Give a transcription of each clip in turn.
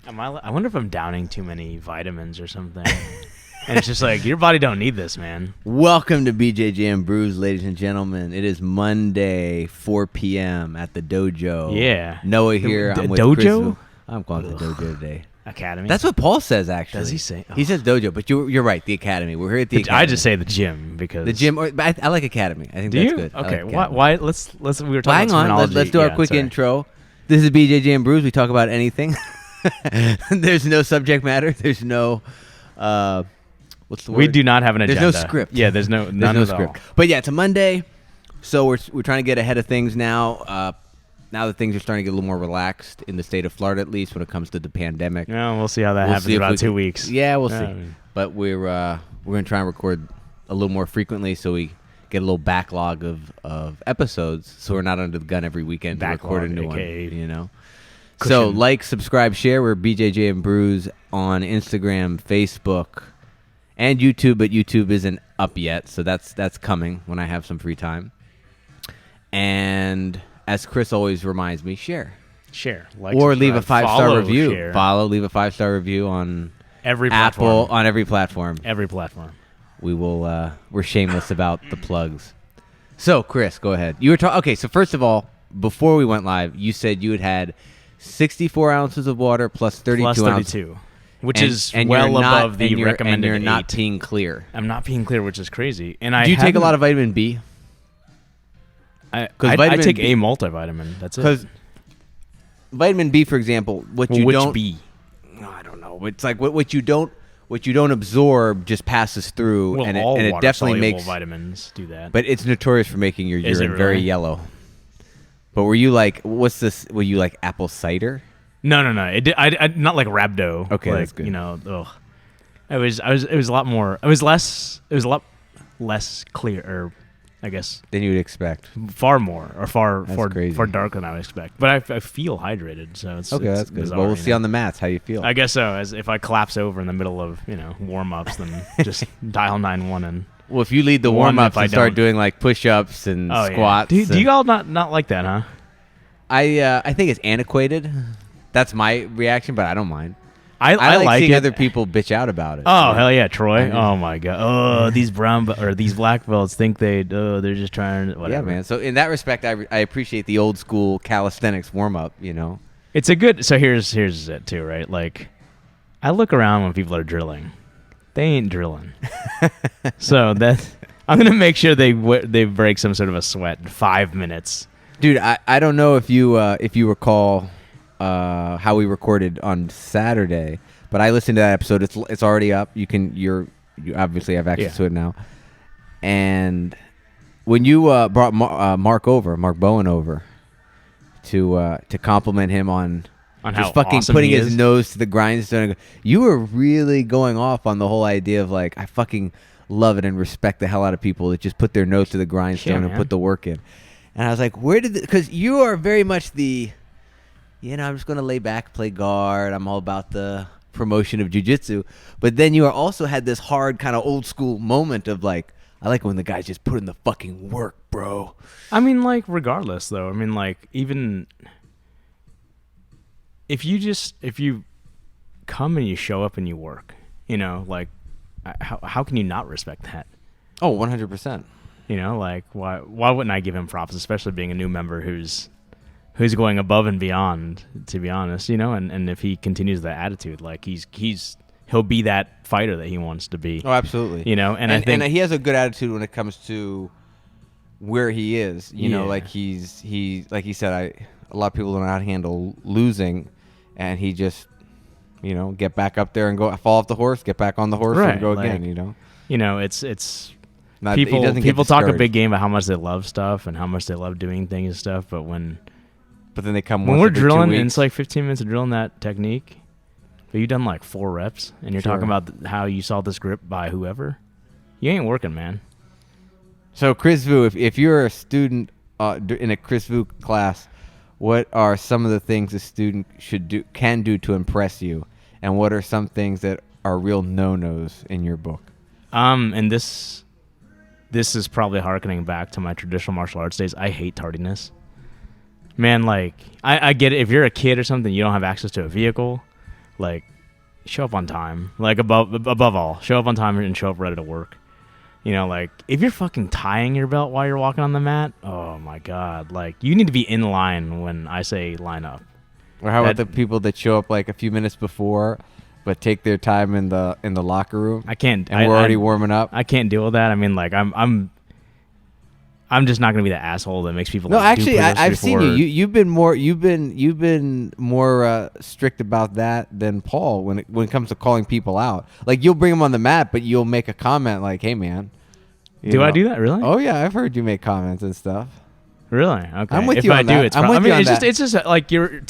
I wonder if I'm downing too many vitamins or something. And it's just like, your body don't need this, man. Welcome to BJJ and Brews, ladies and gentlemen. It is Monday, 4 p.m. at the dojo. Yeah. Noah here. I'm with dojo? Chris. I'm calling it the dojo today. Academy? That's what Paul says, actually. Does he say? Oh. He says dojo, but you're right, the academy. We're here at the academy. I just say the gym because... The gym, but I like academy. I think Do that's you? good. Okay, like why? Let's we were talking hang about on. terminology. Let's do our quick intro. This is BJJ and Brews. We talk about anything. There's no subject matter. There's no... what's the word? We do not have an agenda. There's no script. Yeah, there's no script. All. But yeah, it's a Monday, so we're trying to get ahead of things now. Now that things are starting to get a little more relaxed in the state of Florida, at least when it comes to the pandemic. Yeah, we'll see how that happens in about 2 weeks. Yeah, we'll see. But we're going to try and record a little more frequently, so we get a little backlog of episodes, so we're not under the gun every weekend to record a new one. You know. Cushion. So like, subscribe, share. We're BJJ and Brews on Instagram, Facebook, and YouTube, but YouTube isn't up yet, so that's coming when I have some free time. And as Chris always reminds me, share, like, or subscribe, leave a 5-star review. Share. Leave a 5-star review on every Apple, platform. on every platform. Every platform. We will. We're shameless about the plugs. So, Chris, go ahead. You were talking. Okay, so first of all, before we went live, you said you had 64 ounces of water plus 32 ounces. Which is well above the recommended 8. And you're not peeing clear. I'm not peeing clear, which is crazy. And do you take a lot of vitamin B? I take a multivitamin. That's it. Because vitamin B, for example, which B? I don't know. It's like what you don't absorb just passes through, and it definitely makes vitamins do that. But it's notorious for making your urine very yellow. But were you like, what's this? Were you like apple cider? No. I not like Rhabdo. Okay, like, that's good. You know, it was a lot more. It was a lot less clear, or I guess than you would expect. Far more, or far dark than I would expect. But I feel hydrated, so it's okay. That's good. Bizarre, Well, we'll see on the mats how you feel. I guess so. As if I collapse over in the middle of warm ups, then just dial 911 and. Well, if you lead the warm ups and start doing like push ups and squats, do you all not like that, huh? I think it's antiquated. That's my reaction, but I don't mind. I like seeing it. other people bitch out about it. Oh, hell yeah, Troy. Oh my god. Oh, these these black belts think they're just trying whatever. Yeah, man. So in that respect, I appreciate the old school calisthenics warm up, It's a good. So here's it too, right? Like, I look around when people are drilling. They ain't drilling. So I'm going to make sure they break some sort of a sweat in 5 minutes. Dude, I don't know if you recall how we recorded on Saturday, but I listened to that episode. It's already up. You obviously have access to it now. And when you brought Mark Bowen over to compliment him on just how fucking awesome putting he his is. nose to the grindstone, you were really going off on the whole idea of like, I fucking love it and respect the hell out of people that just put their nose to the grindstone and put the work in. And I was like, because you are very much the, I'm just going to lay back, play guard. I'm all about the promotion of jiu-jitsu. But then you also had this hard kind of old school moment of like, I like when the guys just put in the fucking work, bro. I mean, like, regardless, though. I mean, like, even if you come and you show up and you work, like, how can you not respect that? Oh, 100%. Like, why wouldn't I give him props, especially being a new member who's going above and beyond, to be honest, and if he continues that attitude, like he'll be that fighter that he wants to be. Oh, absolutely. And I think he has a good attitude when it comes to where he is, like he like he said, a lot of people don't know how to handle losing, and he just, get back up there and go fall off the horse, get back on the horse and go again, it's people talk a big game about how much they love stuff and how much they love doing things and stuff, but then they come when we're drilling and it's like 15 minutes of drilling that technique, but you've done like 4 reps and you're talking about how you saw this grip by whoever, you ain't working, man. So Chris Vu, if you're a student in a Chris Vu class, what are some of the things a student can do to impress you, and what are some things that are real no-nos in your book? And this is probably harkening back to my traditional martial arts days. I hate tardiness. Man, like, I get it. If you're a kid or something, you don't have access to a vehicle, like show up on time. Like above all, show up on time and show up ready to work. You know, like if you're fucking tying your belt while you're walking on the mat, oh my god, like you need to be in line when I say line up. Or how about the people that show up like a few minutes before, but take their time in the locker room? I can't. And we're already warming up. I can't deal with that. I mean, like I'm just not gonna be the asshole that makes people. No, like, actually, I've seen you. You've been more strict about that than Paul when it comes to calling people out. Like you'll bring them on the mat, but you'll make a comment like, "Hey, man." Do I do that really? Oh yeah, I've heard you make comments and stuff. Really? Okay. I'm with if you I on do, that. it's I'm probably. with you on that. It's just like you're.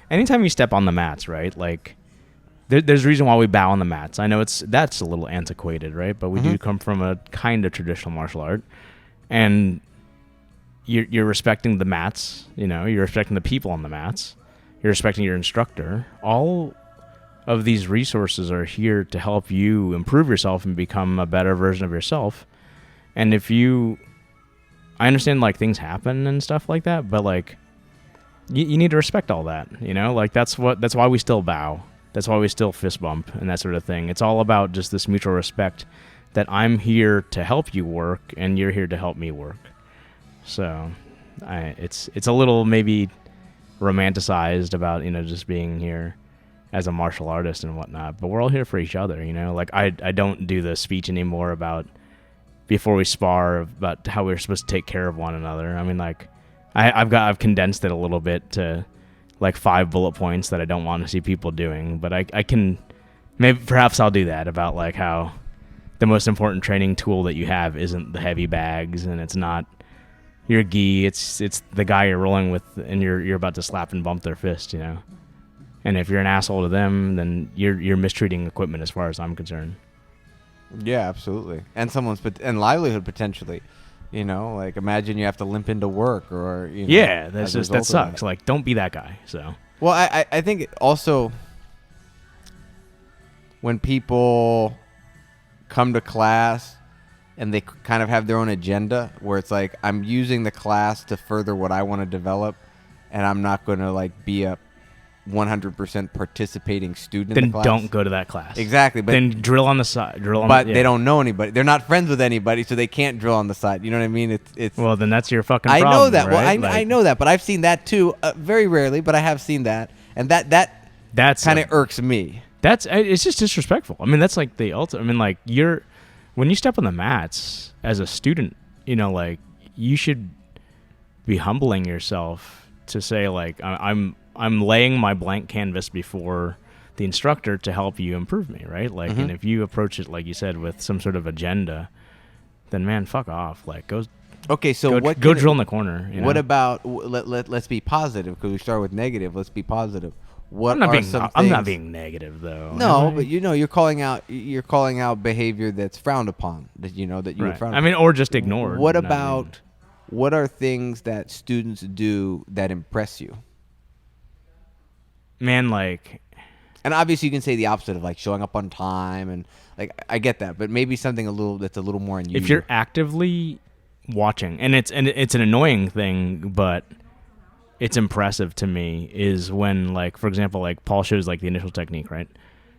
Anytime you step on the mats, right? Like, there's a reason why we bow on the mats. I know that's a little antiquated, right? But we do come from a kind of traditional martial art, and you're respecting the mats. You know, you're respecting the people on the mats. You're respecting your instructor. All of these resources are here to help you improve yourself and become a better version of yourself. And I understand like things happen and stuff like that, but like you need to respect all that, you know, like that's why we still bow. That's why we still fist bump and that sort of thing. It's all about just this mutual respect that I'm here to help you work and you're here to help me work. So it's a little maybe romanticized about, you know, just being here as a martial artist and whatnot, but we're all here for each other, you know. Like I don't do the speech anymore about before we spar about how we're supposed to take care of one another. I mean, like I've condensed it a little bit to like 5 bullet points that I don't want to see people doing, but I can perhaps I'll do that about like how the most important training tool that you have isn't the heavy bags and it's not your gi, it's the guy you're rolling with and you're about to slap and bump their fist, you know. And if you're an asshole to them, then you're mistreating equipment as far as I'm concerned. Yeah, absolutely. And someone's livelihood potentially. You know, like imagine you have to limp into work or you know. Yeah, that sucks. Like don't be that guy. So. Well, I think also when people come to class and they kind of have their own agenda where it's like I'm using the class to further what I want to develop and I'm not going to like be a 100% participating student in the class. Then don't go to that class. Exactly. But then drill on the side. But they don't know anybody. They're not friends with anybody, so they can't drill on the side. You know what I mean? It's. Well, then that's your fucking problem. I know that. Right? Well, I know that, but I've seen that too. Very rarely, but I have seen that, and that's kind of irks me. It's just disrespectful. I mean, that's like the ultimate. I mean, like when you step on the mats as a student, you know, like you should be humbling yourself to say like I'm laying my blank canvas before the instructor to help you improve me, right? Like, and if you approach it, like you said, with some sort of agenda, then man, fuck off. Like, go drill in the corner. You know? What about let's be positive because we start with negative. Let's be positive. I'm not being negative though. No, but you know, you're calling out behavior that's frowned upon. That you know that you would frown. I mean, or just ignored. What are things that students do that impress you? Man, like, and obviously you can say the opposite of like showing up on time and like I get that, but maybe something that's a little more unusual. If you're actively watching, and it's an annoying thing, but it's impressive to me, is when like for example like Paul shows like the initial technique, right?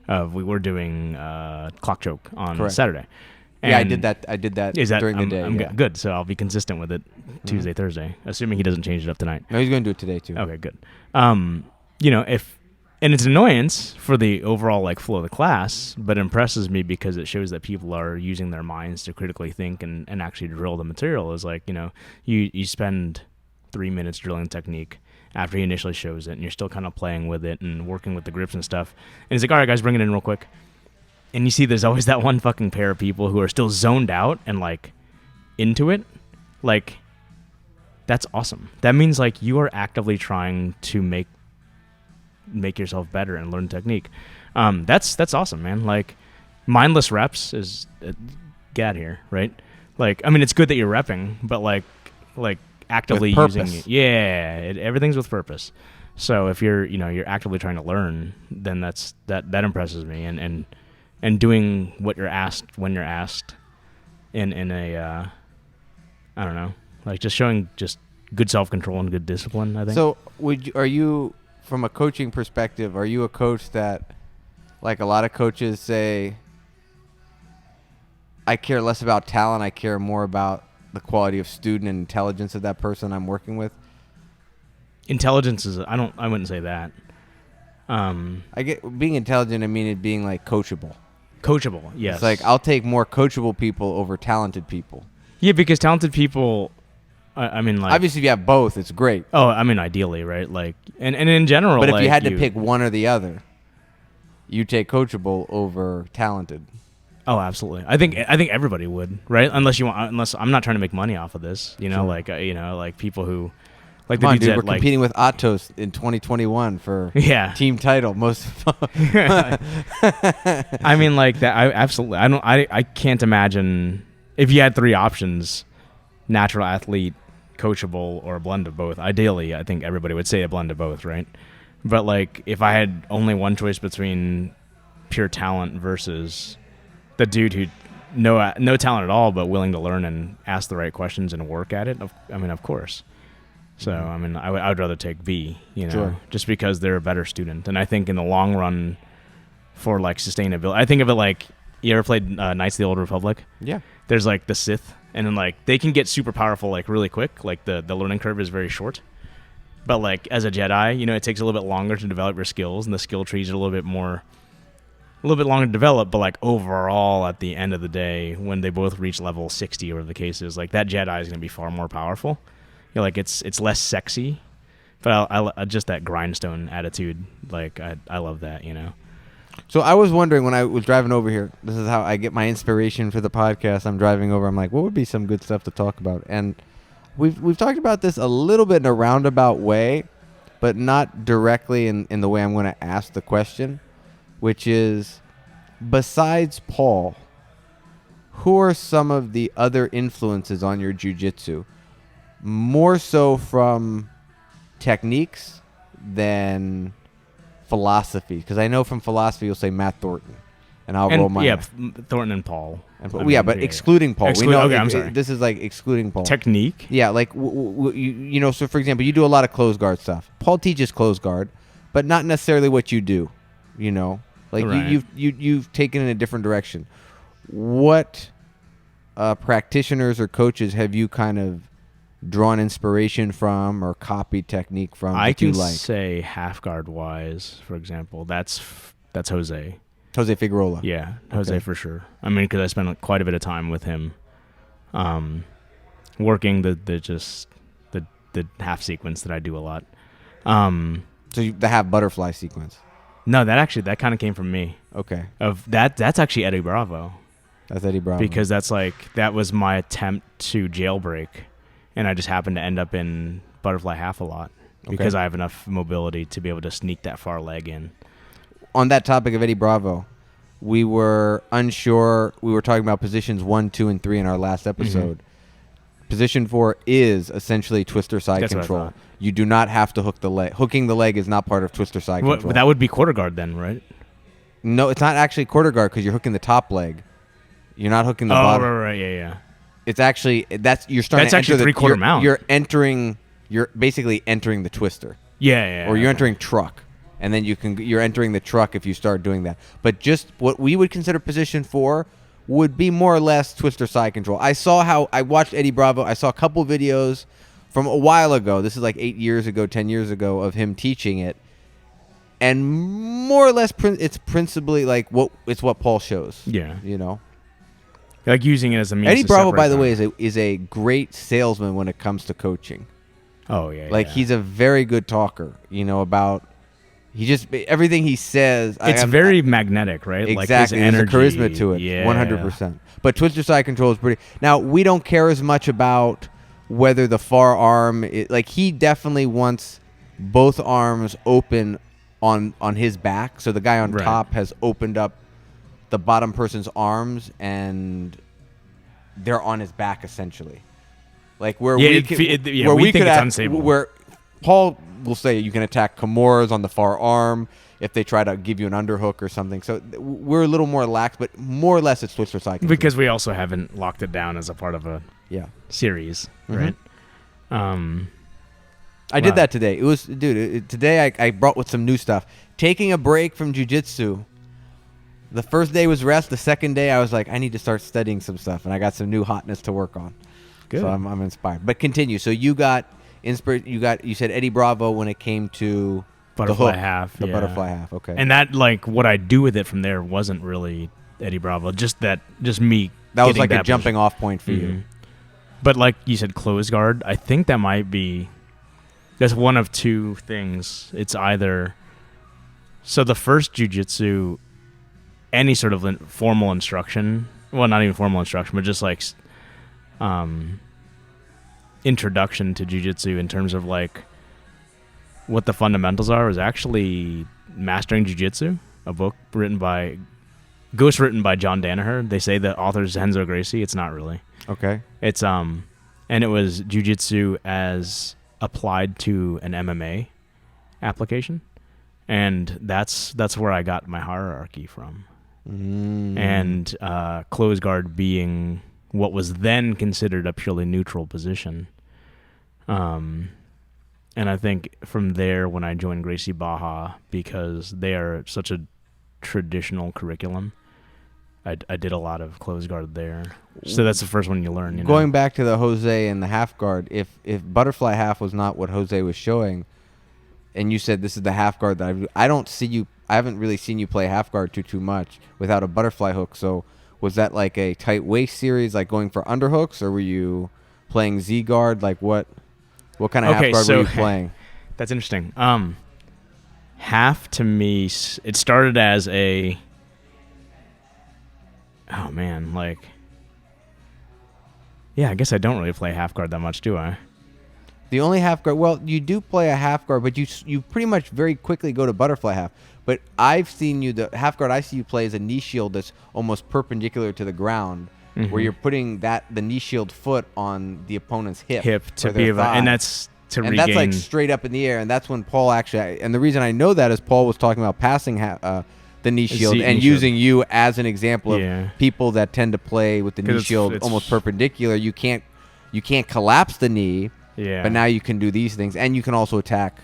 We were doing clock choke on Correct. Saturday. And yeah, I did that during the day. I'm good, so I'll be consistent with it Tuesday, Thursday, assuming he doesn't change it up tonight. No, he's going to do it today too. Okay, good. You know, and it's an annoyance for the overall like flow of the class, but it impresses me because it shows that people are using their minds to critically think and actually drill the material. Is like, you know, you spend 3 minutes drilling technique after he initially shows it, and you're still kind of playing with it and working with the grips and stuff. And he's like, all right, guys, bring it in real quick. And you see there's always that one fucking pair of people who are still zoned out and like into it. Like, that's awesome. That means like you are actively trying to make yourself better and learn technique. That's awesome, man. Like, mindless reps is get out of here, right? Like, I mean, it's good that you're repping, but like actively using it. Yeah, everything's with purpose. So if you're actively trying to learn, then that impresses me. And doing what you're asked when you're asked in a I don't know, like just showing just good self-control and good discipline, I think. So are you from a coaching perspective, are you a coach that, like a lot of coaches say, I care less about talent, I care more about the quality of student and intelligence of that person I'm working with? Intelligence is, I wouldn't say that. I get being intelligent, I mean it being like coachable. Coachable, yes. It's like I'll take more coachable people over talented people. Yeah, because talented people, I mean, like, obviously if you have both, it's great. Oh, I mean, ideally, right? Like, and in general, but if like, you had to pick one or the other, you take coachable over talented. Oh, absolutely. I think everybody would, right? Unless I'm not trying to make money off of this, you know, Sure. like like people who, like Come on, the dudes dude, that, we're like, competing with Atos in 2021 for team title. Most. I mean, like that. I can't imagine if you had three options: natural athlete, coachable, or a blend of both. Ideally, I think everybody would say a blend of both, right? But like, if I had only one choice between pure talent versus the dude who no talent at all but willing to learn and ask the right questions and work at it, I mean, of course. So, I mean, I would rather take B, you know, Sure. just because they're a better student. And I think in the long run, for like sustainability, I think of it like, you ever played Knights of the Old Republic? Yeah. There's like the Sith, and then like they can get super powerful like really quick. Like the learning curve is very short. But like as a Jedi, you know, it takes a little bit longer to develop your skills, and the skill trees are a little bit longer to develop. But like overall, at the end of the day, when they both reach level 60 or whatever the case is, like that Jedi is going to be far more powerful. You know, like it's less sexy, but I just that grindstone attitude, like I love that, you know. So I was wondering when I was driving over here, this is how I get my inspiration for the podcast. I'm driving over, I'm like, what would be some good stuff to talk about? And we've talked about this a little bit in a roundabout way, but not directly in the way I'm going to ask the question, which is, besides Paul, who are some of the other influences on your jiu-jitsu? More so from techniques than philosophy, because I know from philosophy you'll say Matt Thornton, and I'll roll my Thornton and Paul. But excluding Paul, we know. Okay, I'm sorry. This is like excluding Paul. Technique. Yeah, like you know. So for example, you do a lot of closed guard stuff. Paul teaches closed guard, but not necessarily what you do. You know, like right. you've taken in a different direction. What practitioners or coaches have you kind of drawn inspiration from or copied technique from? I can say half guard wise, for example. That's Jose Figueroa. Yeah, Jose for sure. I mean, because I spent quite a bit of time with him, working the half sequence that I do a lot. So the half butterfly sequence. No, that kind of came from me. Okay. That's actually Eddie Bravo. That's Eddie Bravo. Because that was my attempt to jailbreak. And I just happened to end up in butterfly half a lot because I have enough mobility to be able to sneak that far leg in. On that topic of Eddie Bravo, we were unsure. We were talking about positions 1, 2, and 3 in our last episode. Mm-hmm. Position 4 is essentially twister side That's control. You do not have to hook the leg. Hooking the leg is not part of twister side control. That would be quarter guard then, right? No, it's not actually quarter guard because you're hooking the top leg. You're not hooking the bottom. Right, yeah. It's actually you're starting. That's to actually enter three-quarter mount. You're basically entering the twister. Yeah. Or you're entering truck, and then you're entering the truck if you start doing that. But just what we would consider position 4 would be more or less twister side control. I watched Eddie Bravo. I saw a couple videos from a while ago. This is like 8 years ago, 10 years ago of him teaching it, and more or less it's principally like what Paul shows. Yeah, you know. Like using it as a means. Eddie Bravo, by the way, is a great salesman when it comes to coaching. Oh yeah. Like he's a very good talker. You know about. He just everything he says. It's very magnetic, right? Exactly. Like there's a charisma to it. 100%. But twister side control is pretty. Now we don't care as much about whether the far arm. Like he definitely wants both arms open on his back. So the guy on top has opened up the bottom person's arms and they're on his back essentially, like where we think it's unstable. Where Paul will say you can attack Kimuras on the far arm if they try to give you an underhook or something. So we're a little more lax, but more or less it's twister side control. Because we also haven't locked it down as a part of a series, right? I did that today. It was, dude, today I brought with some new stuff. Taking a break from jiu-jitsu. The first day was rest. The second day I was like, I need to start studying some stuff, and I got some new hotness to work on. Good. So I'm inspired. But continue. So you got inspired. You said Eddie Bravo when it came to butterfly the hook, half. the butterfly half. Okay. And that, like, what I do with it from there wasn't really Eddie Bravo. Just me. That was like a jumping off point for you. But like you said, close guard. I think that might be. That's one of two things. It's either. So the first jiu-jitsu, any sort of formal instruction. Well, not even formal instruction, but just like. Introduction to jiu-jitsu in terms of like what the fundamentals are was actually Mastering Jiu-Jitsu, a book written by John Danaher. They say the author is Andre Gracie. It's not really. Okay. It's and it was jiu-jitsu as applied to an MMA application, and that's where I got my hierarchy from. And close guard being what was then considered a purely neutral position. And I think from there, when I joined Gracie Baja, because they are such a traditional curriculum, I did a lot of close guard there. So that's the first one you learn. Going back to the Jose and the half guard, if butterfly half was not what Jose was showing, and you said this is the half guard that I don't see you, I haven't really seen you play half guard too much without a butterfly hook. So was that like a tight waist series, like going for underhooks, or were you playing Z guard? Like what kind of half guard were you playing? That's interesting. Half to me, it started as a. Oh man, like. Yeah, I guess I don't really play half guard that much, do I? The only half guard. Well, you do play a half guard, but you pretty much very quickly go to butterfly half. But I've seen you, the half guard I see you play is a knee shield that's almost perpendicular to the ground, where you're putting the knee shield foot on the opponent's hip to be able, and that's to regain. And that's like straight up in the air, and that's when Paul actually. And the reason I know that is Paul was talking about passing the knee shield and using you as an example of people that tend to play with the knee shield almost perpendicular. You can't collapse the knee. Yeah. But now you can do these things, and you can also attack.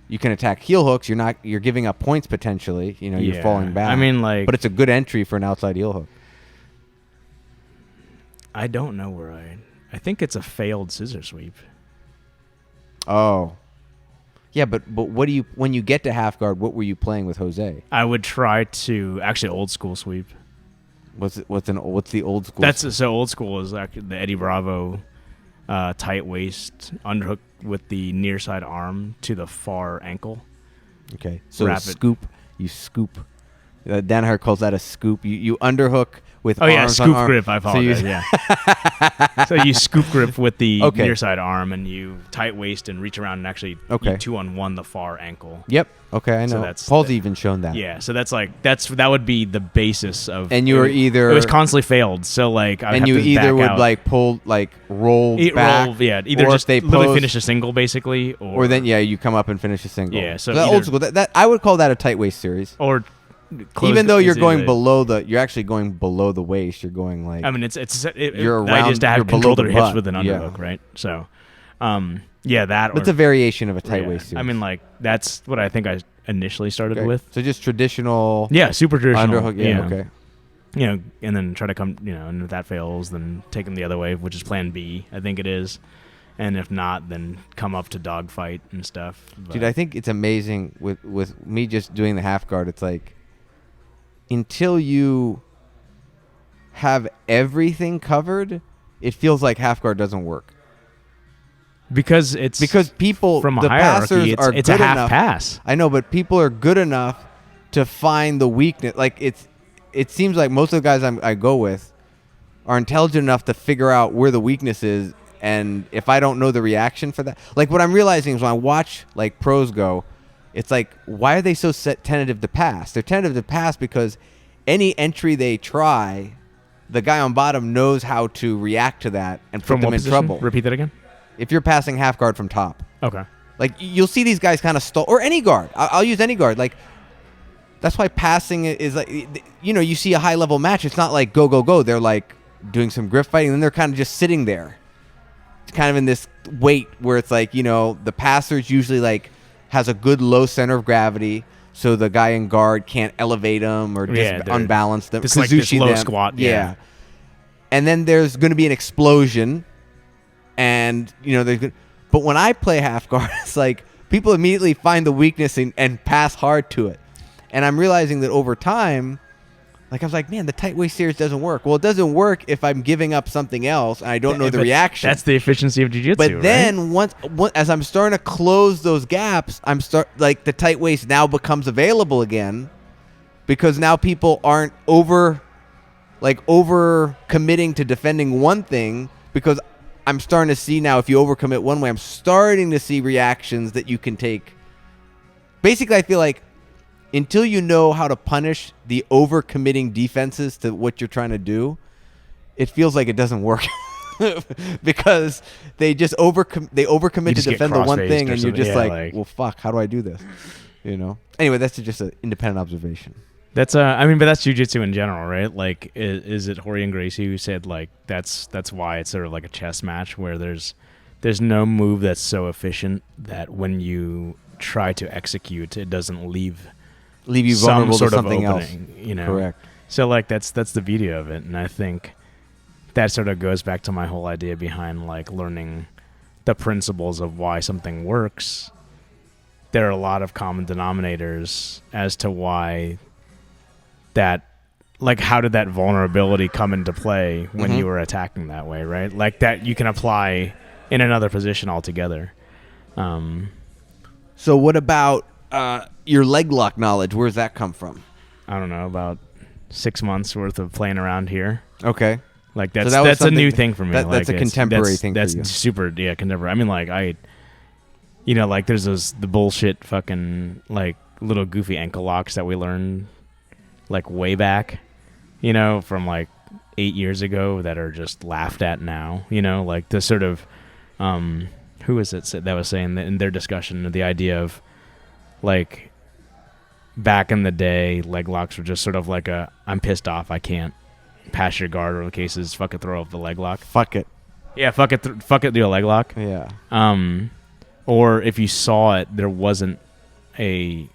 You can attack heel hooks. You're giving up points potentially. You're falling back. I mean, like, but it's a good entry for an outside heel hook. I don't know where I think it's a failed scissor sweep. Oh. Yeah, but what do you, when you get to half guard, what were you playing with Jose? I would try to actually old school sweep. What's the old school? So old school is actually the Eddie Bravo. Tight waist, underhook with the near side arm to the far ankle. Okay, so scoop. You scoop. Danaher calls that a scoop. You underhook with arms scoop on grip. I apologize. So you scoop grip with the near side arm, and you tight waist and reach around and actually you 2-on-1 the far ankle. Yep. Okay, I know. So Paul's even shown that. Yeah. So that would be the basis of. And you were either it was constantly failed. So like I and you either would like pull like roll back. Either just they literally finish a single basically, or then you come up and finish a single. Yeah. So that old school. That I would call that a tight waist series. Or. Even though you're going you're actually going below the waist. You're going like. I mean, you're around. Just to have control their hips with an underhook, right? So, that. It's a variation of a tight waist series. I mean, like that's what I think I initially started with. So just traditional. Yeah, super traditional underhook. Yeah. Okay. And then try to come. And if that fails, then take them the other way, which is Plan B. I think it is. And if not, then come up to dogfight and stuff. But dude, I think it's amazing with me just doing the half guard. It's like. Until you have everything covered, it feels like half guard doesn't work. Because people from a the hierarchy, passers are it's good a half enough. pass. I know, but people are good enough to find the weakness. Like it seems like most of the guys I go with are intelligent enough to figure out where the weakness is, and if I don't know the reaction for that, like what I'm realizing is when I watch like pros go. It's like, why are they so tentative to pass? They're tentative to pass because any entry they try, the guy on bottom knows how to react to that and put them in trouble. Repeat that again. If you're passing half guard from top. Okay. Like, you'll see these guys kind of stall. Or any guard. I'll use any guard. Like, that's why passing is like, you see a high-level match. It's not like go, go, go. They're like doing some grip fighting, and then they're kind of just sitting there. It's kind of in this weight where it's like, the passer's usually like has a good low center of gravity, so the guy in guard can't elevate them or unbalance them. It's like this low squat. Yeah. And then there's going to be an explosion, and but when I play half guard, it's like people immediately find the weakness and pass hard to it. And I'm realizing that over time, like I was like, man, the tight waist series doesn't work. Well, it doesn't work if I'm giving up something else and I don't know the reaction. That's the efficiency of jiu-jitsu. But then once as I'm starting to close those gaps, like the tight waist now becomes available again, because now people aren't over committing to defending one thing, because I'm starting to see now if you overcommit one way, I'm starting to see reactions that you can take. Basically, I feel like until you know how to punish the overcommitting defenses to what you're trying to do, it feels like it doesn't work. Because they just overcommit to defend the one thing, and you're just like, well, fuck, how do I do this? Anyway, that's just an independent observation. That's but that's jiu-jitsu in general, right? Like, is it Ryron Gracie who said like that's why it's sort of like a chess match where there's no move that's so efficient that when you try to execute, it doesn't leave you vulnerable to something else. Correct. So like that's the beauty of it, and I think that sort of goes back to my whole idea behind like learning the principles of why something works. There are a lot of common denominators as to why that, like, how did that vulnerability come into play when you were attacking that way, right? Like that you can apply in another position altogether. So what about your leg lock knowledge? Where's that come from? I don't know, about 6 months worth of playing around here. Okay. Like that's a new thing for me. That's a contemporary thing for you. That's super, contemporary. I mean, like like there's the bullshit fucking like little goofy ankle locks that we learned like way back, from like 8 years ago that are just laughed at now. Like the sort of who is it that was saying that in their discussion, the idea of like back in the day, leg locks were just sort of like I'm pissed off, I can't pass your guard, or the cases, fuck it, throw up the leg lock. Fuck it. Yeah, fuck it, do a leg lock. Yeah. Or if you saw it, there wasn't a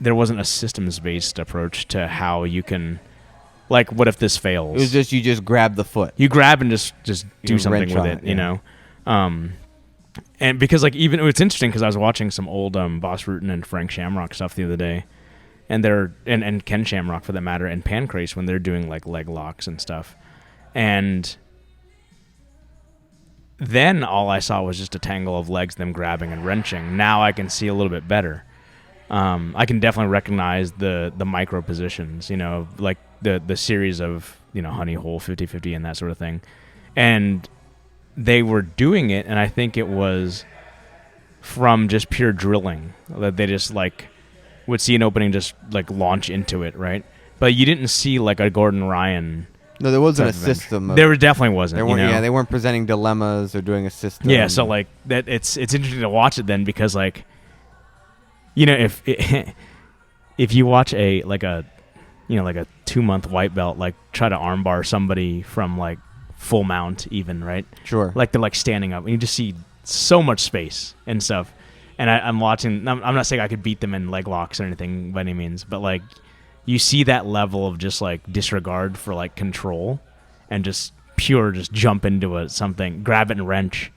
systems-based approach to how you can, like, what if this fails? It was just, you just grab the foot. You grab and just do something with it, And because, like, even it's interesting because I was watching some old Boss Rutan and Frank Shamrock stuff the other day, and and Ken Shamrock for that matter, and Pancrase when they're doing like leg locks and stuff, and then all I saw was just a tangle of legs, them grabbing and wrenching. Now I can see a little bit better. I can definitely recognize the micro positions, like the series of honey hole, 50-50 and that sort of thing, and they were doing it, and I think it was from just pure drilling that they just like would see an opening, just like launch into it, right? But you didn't see like a Gordon Ryan. No, there wasn't a system. There definitely wasn't. They weren't presenting dilemmas or doing a system. Yeah, so like that, it's interesting to watch it then, because like, if you watch a 2-month white belt like try to armbar somebody from like full mount even, right? Sure. Like they're like standing up, and you just see so much space and stuff. And I'm watching. I'm not saying I could beat them in leg locks or anything by any means, but like you see that level of just like disregard for like control, and just pure just jump into something, grab it and wrench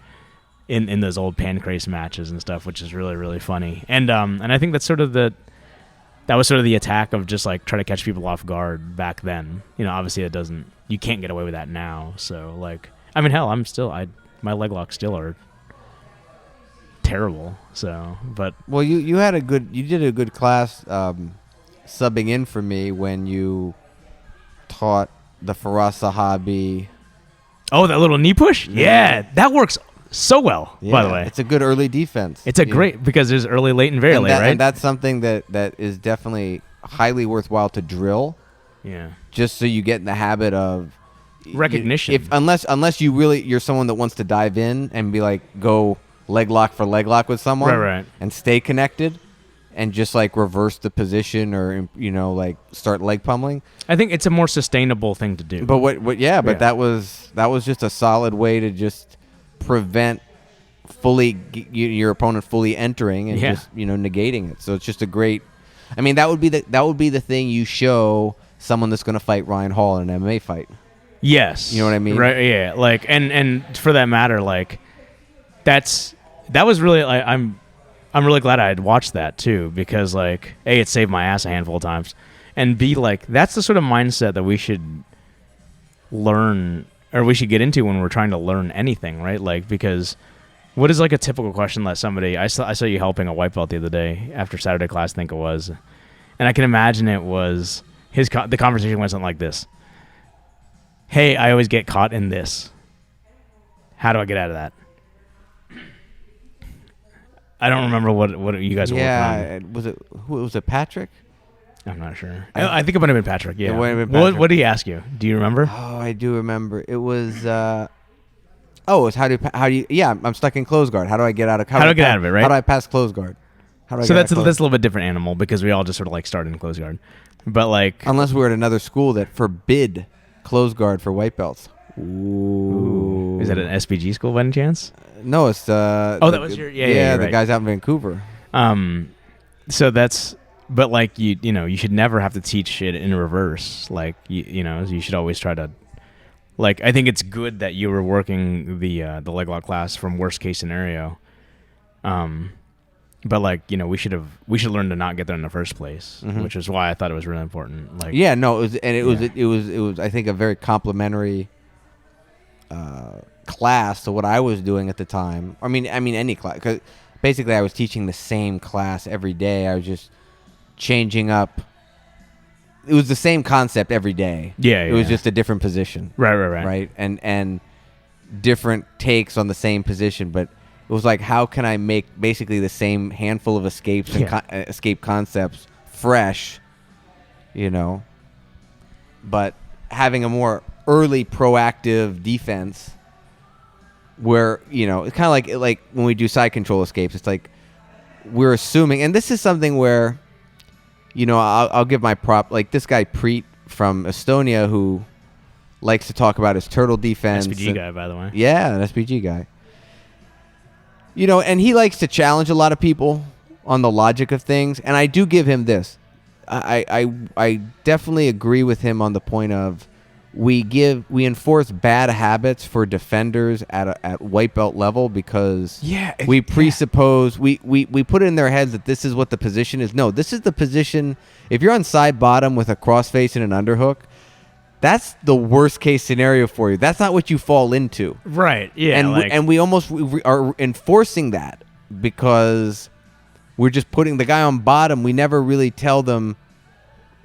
in those old Pancrase matches and stuff, which is really, really funny. And I think that's that was sort of the attack of just like try to catch people off guard back then. Obviously you can't get away with that now. So like, I mean, hell, my leg locks still are terrible. So, but well, you did a good class subbing in for me when you taught the Faraz Sahabi. Oh, that little knee push? Yeah, that works so well, by the way. It's a good early defense. It's great, because there's early, late, and very late, right? And that's something that is definitely highly worthwhile to drill. Yeah. Just so you get in the habit of recognition. Unless you're someone that wants to dive in and be like, go leg lock for leg lock with someone, right, and stay connected. and just like reverse the position or like start leg pummeling. I think it's a more sustainable thing to do. But but that was just a solid way to just prevent your opponent fully entering and just negating it. So it's just a great. I mean, that would be the thing you show someone that's going to fight Ryan Hall in an MMA fight. Yes. You know what I mean? Right. Yeah. Like, and for that matter, like, that was really, like, I'm really glad I had watched that too, because like, A, it saved my ass a handful of times, and B, like, that's the sort of mindset that we should learn, or we should get into when we're trying to learn anything, right? Like, because what is like a typical question that somebody, I saw you helping a white belt the other day after Saturday class, I think it was, and I can imagine it was the conversation went something like this. Hey, I always get caught in this. How do I get out of that? I don't remember what you guys were working on. Was it Patrick? I'm not sure. I think it might have been Patrick. Yeah. It might have been Patrick. What did he ask you? Do you remember? Oh, I do remember. It was. It's how do you? Yeah, I'm stuck in close guard. How do I get out of? How do I get out of it? Right. How do I pass close guard? So that's a little bit different animal, because we all just sort of like started in close guard, but like unless we're at another school that forbid close guard for white belts. Ooh. Is that an SBG school by any chance? No, it's that was your the right. guys out in Vancouver. So that's, but like you should never have to teach it in reverse. Like you should always try to, like, I think it's good that you were working the leg lock class from worst case scenario. But like we should learn to not get there in the first place, which is why I thought it was really important. Like it was I think a very complimentary class to what I was doing at the time. I mean any class, because basically I was teaching the same class every day. I was just changing up. It was the same concept every day. It was just a different position. Right. And different takes on the same position, but it was like, how can I make basically the same handful of escapes and escape concepts fresh, but having a more early proactive defense where, it's kind of like when we do side control escapes, it's like we're assuming, and this is something where, I'll give my prop, like this guy Priit from Estonia, who likes to talk about his turtle defense. SPG guy, by the way. Yeah, an SPG guy. And he likes to challenge a lot of people on the logic of things, and I do give him this. I definitely agree with him on the point of we enforce bad habits for defenders at white belt level, because we presuppose we put it in their heads that this is what the position is. No, this is the position. If you're on side bottom with a crossface and an underhook, that's the worst case scenario for you. That's not what you fall into. Right. Yeah. And we almost are enforcing that, because we're just putting the guy on bottom. We never really tell them,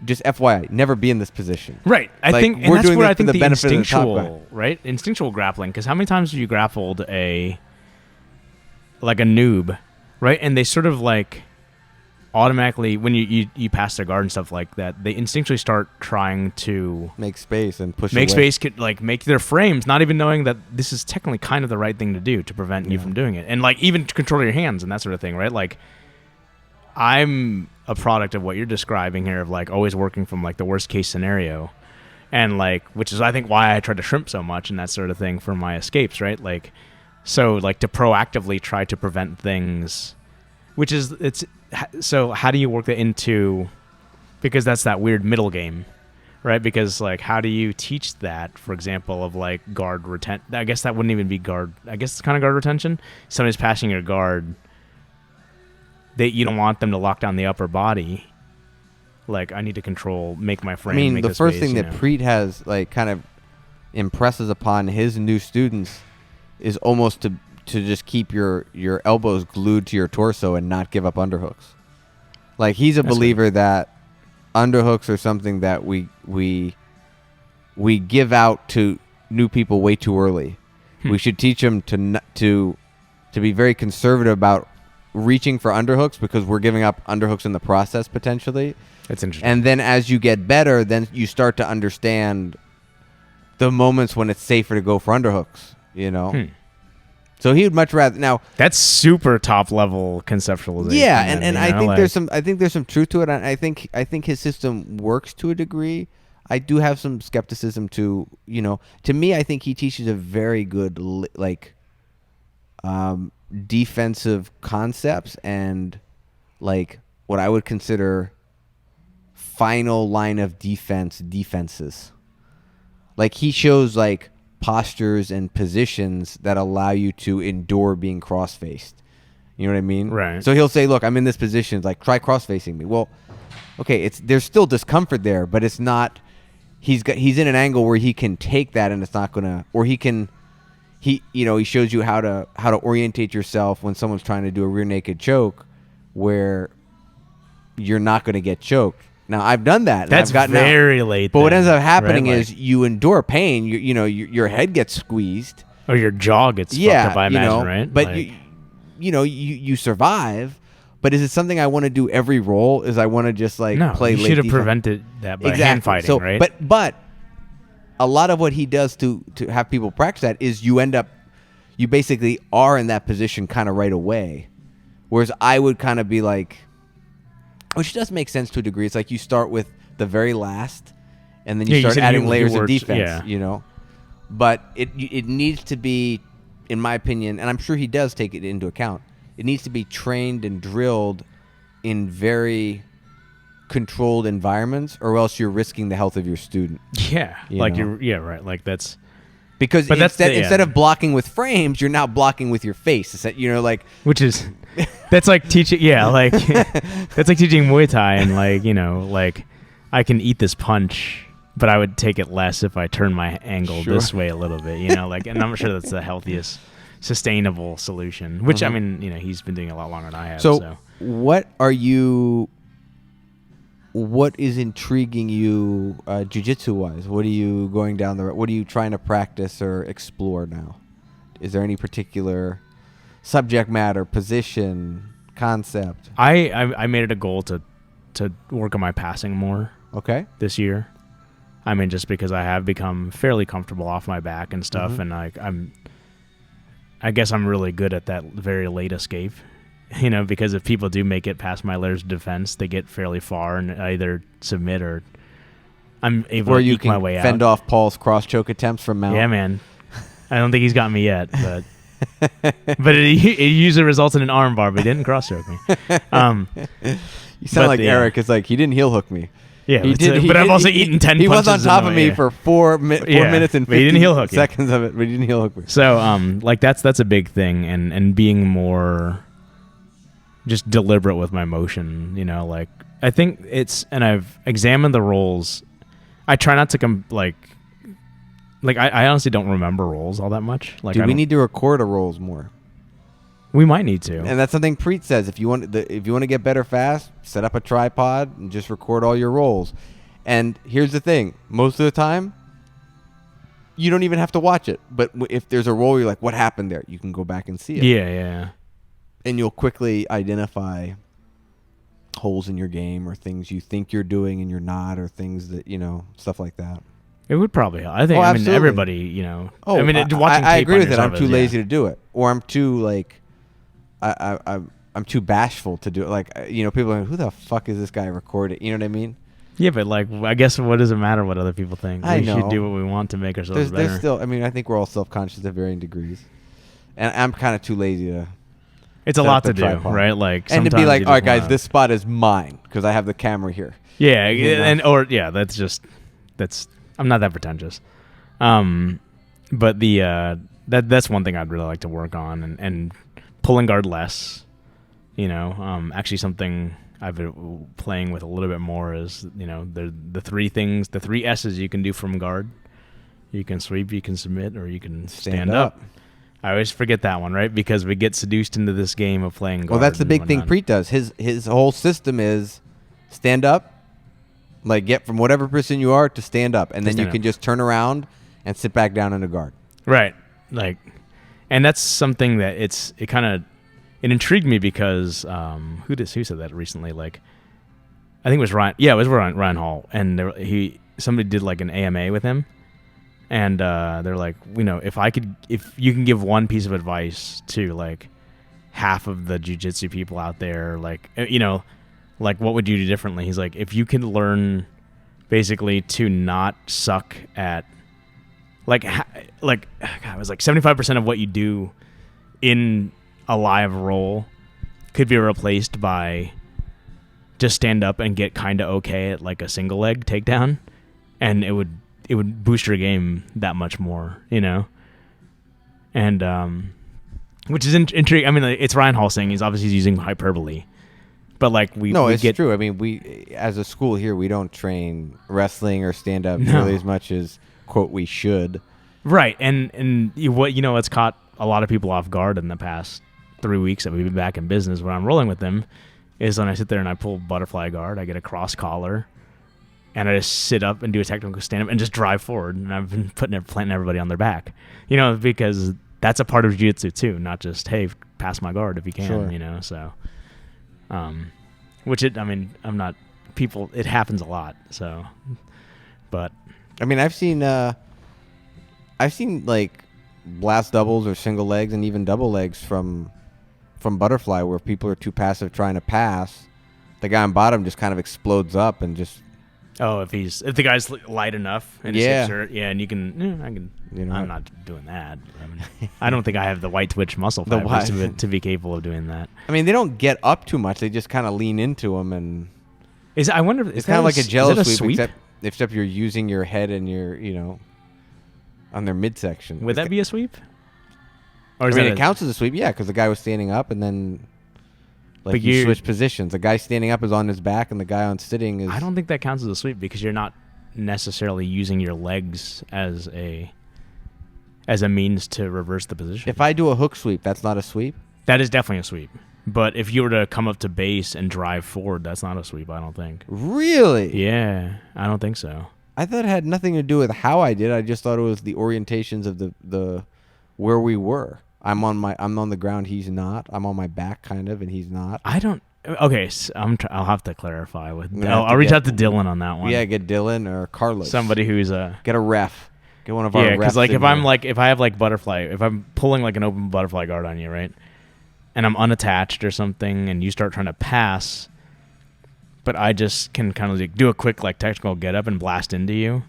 just FYI, never be in this position. Right. I think, and we're that's doing where this I think for the benefit instinctual, of the top guy. right? Instinctual grappling. Because how many times have you grappled a noob, right? And they sort of like automatically, when you pass their guard and stuff like that, they instinctually start trying to make space and push make away. space, like make their frames, not even knowing that this is technically kind of the right thing to do to prevent you from doing it, and like even to control your hands and that sort of thing, right? Like, I'm a product of what you're describing here, of like always working from like the worst case scenario, and like, which is I think why I try to shrimp so much and that sort of thing for my escapes, right? Like, so like to proactively try to prevent things, which is so how do you work that into, because that's that weird middle game, right? Because like, how do you teach that, for example, of like guard retention? I guess that wouldn't even be guard. I guess it's kind of guard retention. Somebody's passing your guard. You don't want them to lock down the upper body. Like, I need to make my frame. I mean, make the first space, thing that Priit has like kind of impresses upon his new students is almost to just keep your elbows glued to your torso and not give up underhooks. Like, he's a believer that underhooks are something that we give out to new people way too early. We should teach them to be very conservative about reaching for underhooks, because we're giving up underhooks in the process potentially. That's interesting. And then as you get better, then you start to understand the moments when it's safer to go for underhooks, So he would much rather now. That's super top level conceptualization. Yeah, and I think there's some truth to it. And I think his system works to a degree. I do have some skepticism to me. I think he teaches a very good defensive concepts and like what I would consider final line of defenses. Like he shows like postures and positions that allow you to endure being cross-faced. You know what I mean? Right. So he'll say, look, I'm in this position. It's like, try cross-facing me. Well, okay, there's still discomfort there, but it's not, he's in an angle where he can take that and it's not going to, or he shows you how to orientate yourself when someone's trying to do a rear naked choke where you're not going to get choked. Now I've done that. That's very late. But what ends up happening is you endure pain. Your head gets squeezed, or your jaw gets fucked up. I imagine, right? But you survive. But is it something I want to do every roll? Is I want to just play? You should have prevented that by hand fighting, right? But a lot of what he does to have people practice that is you basically are in that position kind of right away, whereas I would kind of be like. Which does make sense to a degree. It's like you start with the very last, and then you start adding layers of defense. But it needs to be, in my opinion, and I'm sure he does take it into account. It needs to be trained and drilled in very controlled environments, or else you're risking the health of your student. Yeah, right. Like that's because instead of blocking with frames, you're now blocking with your face. It's that, which is. That's like teaching, that's like teaching Muay Thai, and I can eat this punch, but I would take it less if I turn my angle this way a little bit, and I'm sure that's the healthiest, sustainable solution. Which I mean, he's been doing a lot longer than I have. So what is intriguing you, jiu-jitsu wise? What are you going down the road? What are you trying to practice or explore now? Is there any particular subject matter, position, concept? I made it a goal to work on my passing more. Okay. This year, I mean, just because I have become fairly comfortable off my back and stuff, and I guess I'm really good at that very late escape. Because if people do make it past my layers of defense, they get fairly far and either submit or I'm able to eke my way out. Fend off Paul's cross choke attempts from Mount. Yeah, man. I don't think he's got me yet, but. But it usually results in an arm bar, but he didn't cross choke me. You sound like Eric. It's like he didn't heel hook me. Yeah, but I've also eaten 10 punches. He was on top of me for 4 minutes and 50 seconds of it, but he didn't heel hook me. So, that's a big thing, and being more just deliberate with my motion. I think and I've examined the rolls. I try not to I honestly don't remember rolls all that much. Dude, we need to record our rolls more. We might need to. And that's something Priit says. If you want to get better fast, set up a tripod and just record all your rolls. And here's the thing. Most of the time, you don't even have to watch it. But if there's a roll, you're like, what happened there? You can go back and see it. Yeah. And you'll quickly identify holes in your game or things you think you're doing and you're not, or things that, stuff like that. It would probably help. I think. I mean, everybody. Watching. I agree with it. I'm too lazy to do it, or I'm too I'm too bashful to do it. People are like, who the fuck is this guy recording? You know what I mean? Yeah, but I guess what does it matter what other people think? We should do what we want to make ourselves better. There's still. I mean, I think we're all self-conscious at varying degrees, and I'm kind of too lazy to. It's a lot to do, right? And to be like, all right, guys, this spot is mine because I have the camera here. Yeah, that's. I'm not that pretentious, but that's one thing I'd really like to work on, and pulling guard less. Actually something I've been playing with a little bit more is the 3 S's you can do from guard. You can sweep, you can submit, or you can stand up. I always forget that one, right? Because we get seduced into this game of playing guard. Well, that's the big thing Priit does. His whole system is stand up. Get from whatever position you are to stand up, and then you can just turn around and sit back down in a guard. Right. And that's something that it intrigued me because who said that recently? I think it was Ryan. Yeah, it was Ryan Hall, and somebody did an AMA with him, And they're like, if you can give one piece of advice to like half of the jiu-jitsu people out there, like, like what would you do differently? He's like, if you can learn basically to not suck at God, it was like 75% of what you do in a live roll could be replaced by just stand up and get kind of okay at like a single leg takedown, and it would boost your game that much more, and which is intriguing. I mean, it's Ryan Hall saying he's obviously using hyperbole, but like it's true. I mean, we as a school here, we don't train wrestling or stand up nearly as much as quote we should. Right, and what's caught a lot of people off guard in the past 3 weeks that we've been back in business when I'm rolling with them is when I sit there and I pull butterfly guard, I get a cross collar, and I just sit up and do a technical stand up and just drive forward, and I've been planting everybody on their back, because that's a part of jiu-jitsu too, not just hey, pass my guard if you can, sure. So, I'm not people. It happens a lot, so, but I mean, I've seen like blast doubles or single legs and even double legs from butterfly where people are too passive trying to pass. The guy on bottom just kind of explodes up and just. Oh, if the guy's light enough and his hips are, and you can, I can. I'm not doing that. I don't think I have the white twitch muscle fibers to be capable of doing that. I mean, they don't get up too much; they just kind of lean into them, and I wonder. It's kind of like a jello sweep, except you're using your head and your, on their midsection. Would that be a sweep? Or it counts as a sweep, yeah, because the guy was standing up, and then you switch positions. The guy standing up is on his back, and the guy on sitting is. I don't think that counts as a sweep because you're not necessarily using your legs as a means to reverse the position. If I do a hook sweep, that's not a sweep? That is definitely a sweep. But if you were to come up to base and drive forward, that's not a sweep, I don't think. Really? Yeah, I don't think so. I thought it had nothing to do with how I did. I just thought it was the orientations of the where we were. I'm on the ground. He's not. I'm on my back, kind of, and he's not. I don't. Okay, so I'll have to clarify with. I'll reach out to Dylan on that one. Yeah, get Dylan or Carlos. Somebody who's get a ref. Get one of our refs. Yeah, because like if I have like butterfly, if I'm pulling like an open butterfly guard on you, right, and I'm unattached or something, and you start trying to pass, but I just can kind of like do a quick like technical get up and blast into you,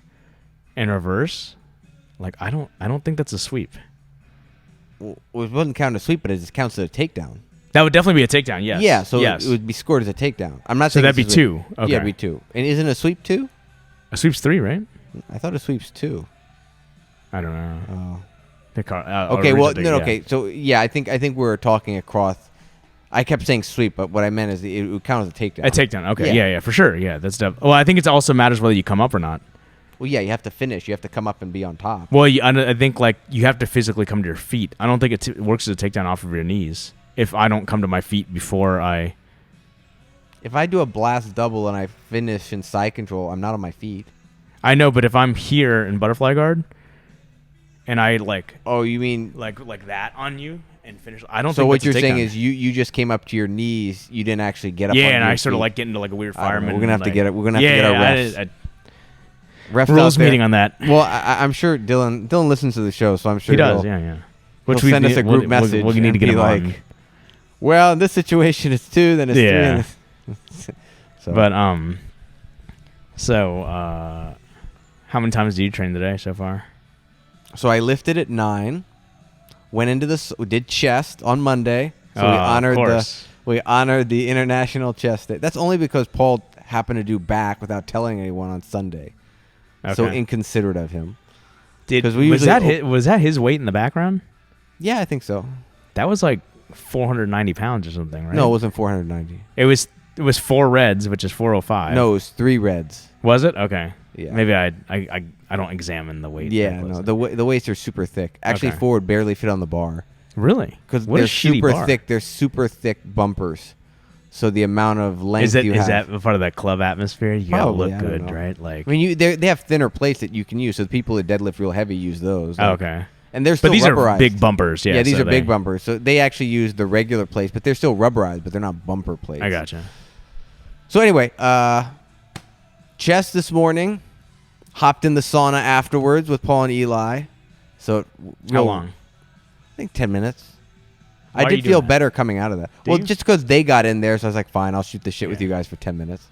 and reverse. Like I don't think that's a sweep. Well, it wouldn't count as a sweep, but it just counts as a takedown. That would definitely be a takedown, yes. Yeah, so it would be scored as a takedown. I'm not saying so that'd be 2. Okay. Yeah, it'd be 2. And isn't a sweep 2? A sweep's 3, right? I thought a sweep's 2. I don't know. Oh. Okay, well, no, okay. So yeah, I think we're talking across. I kept saying sweep, but what I meant is it would count as a takedown. A takedown, okay. Yeah, for sure. Yeah, that's definitely. Well, I think it also matters whether you come up or not. Well, yeah, you have to finish. You have to come up and be on top. Well, I think like you have to physically come to your feet. I don't think it works as a takedown off of your knees. If I don't come to my feet before I. If I do a blast double and I finish in side control, I'm not on my feet. I know, but if I'm here in butterfly guard, and I like. Oh, you mean like that on you and finish? I don't. So think what you're saying takedown. is you just came up to your knees. You didn't actually get up. Yeah, on and your I sort feet. of like get into like a weird fireman. We're gonna have to get it. We're gonna have to get our refs. Refs rules meeting on that. Well, I'm sure Dylan listens to the show, so I'm sure he does. Yeah. Which he'll send us a group message. We need to get him like, on. Well, in this situation, it's 2, then it's 3. So. But how many times do you train today so far? So I lifted at 9. Went into did chest on Monday. So we honored the International Chest Day. That's only because Paul happened to do back without telling anyone on Sunday. Okay. So inconsiderate of him. Was that his weight in the background? Yeah, I think so. That was like 490 pounds or something, right? No, it wasn't 490. It was 4 reds, which is 405. No, it was 3 reds. Was it? Okay. Yeah. Maybe I don't examine the weight. Yeah, no, the weights are super thick. Actually, forward barely fit on the bar. Really? Because they're super thick. They're super thick bumpers. So the amount of length you have. Is that part of that club atmosphere? You gotta look good, right? Like, I mean, they have thinner plates that you can use. So the people that deadlift real heavy use those. Okay. And they're still rubberized. Are big bumpers. Yeah, these are big bumpers. So they actually use the regular plates, but they're still rubberized, but they're not bumper plates. I gotcha. So anyway, chest this morning, Hopped in the sauna afterwards with Paul and Eli. So How long? I think 10 minutes. Why I are you did feel doing that? better coming out of that. Did Well, you? just because they got in there, so I was like, fine, I'll shoot the shit with Yeah. you guys for 10 minutes.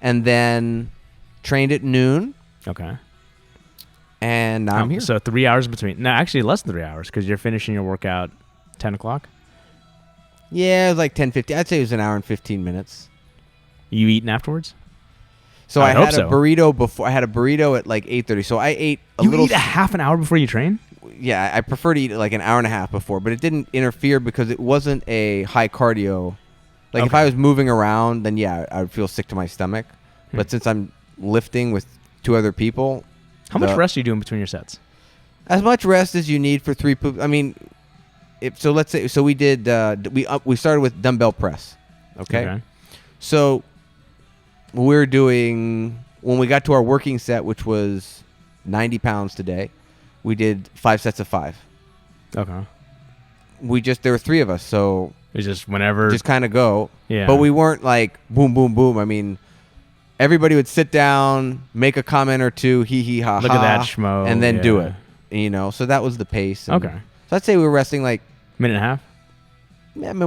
And then trained at noon, Okay. and now I'm here. So 3 hours between. No, actually less than 3 hours because you're finishing your workout 10 o'clock. Yeah, it was like 10:50. I'd say it was an hour and 15 minutes. You eating afterwards? So I I hope had so. a burrito before. I had a burrito at like 8:30. So I ate a You little. eat a half an hour before you train? Yeah, I prefer to eat like an hour and a half before, but it didn't interfere because it wasn't a high cardio. Like if Okay. I was moving around, then yeah, I would feel sick to my stomach. Hmm. But since I'm lifting with 2 other people, How much rest are you doing between your sets? as much rest as you need for 3 poop. I mean, let's say we did we started with dumbbell press. Okay. So we're doing, when we got to our working set, which was 90 pounds today, we did 5 sets of 5. Okay. There were 3 of us, so It's just whenever. just kind of go. Yeah. But we weren't like boom, boom, boom. I mean, everybody would sit down, make a comment or two, hee hee ha ha. Look at that schmo. and then do yeah. it. You know, so that was the pace. And Okay. So I'd say we were resting like Minute and a half?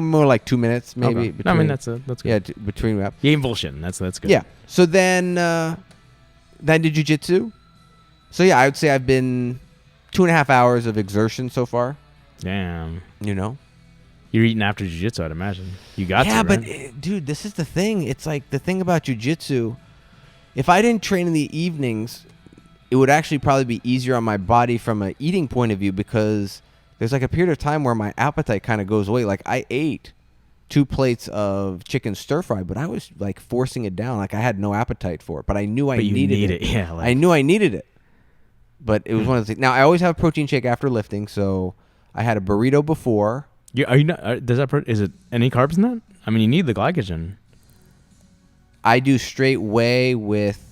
more like 2 minutes maybe. Okay. No, I mean, that's good. yeah, between reps. You ain't bullshitting. That's good. Yeah. So then I did jiu-jitsu. So yeah, I would say I've been 2.5 hours of exertion so far. Damn. You know. You're eating after jiu-jitsu, I'd imagine. You got Yeah, to, but right? dude, this is the thing. It's like the thing about jiu-jitsu. If I didn't train in the evenings, it would actually probably be easier on my body from an eating point of view, because there's like a period of time where my appetite kind of goes away. Like I ate 2 plates of chicken stir fry, but I was like forcing it down. Like I had no appetite for it, but I knew I But you needed need it. Yeah. Like, I knew I needed it. But it was one of the things. Now I always have a protein shake after lifting, so I had a burrito before. Are you not? Is it any carbs in that? I mean, you need the glycogen. I do straight whey with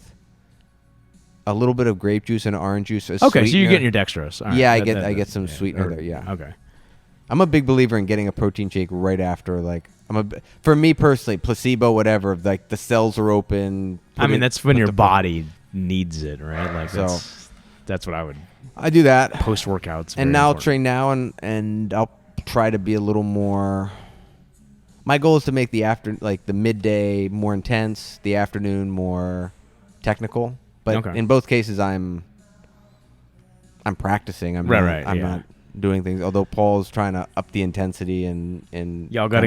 a little bit of grape juice and orange juice. Okay, so you're sweetener. getting your dextrose. All right. Yeah, I get some sweetener there. Yeah. Okay. I'm a big believer in getting a protein shake right after. Like for me personally, placebo, whatever. Like the cells are open. I mean, that's when put your the- body needs it, right? Like So- that's what I would I do that, post workouts. and now I'll train now, and I'll try to be a little more. My goal is to make the midday more intense, the afternoon more technical. But Okay. in both cases, I'm practicing. I'm Right, I'm yeah. not doing things. Although Paul's trying to up the intensity and Y'all got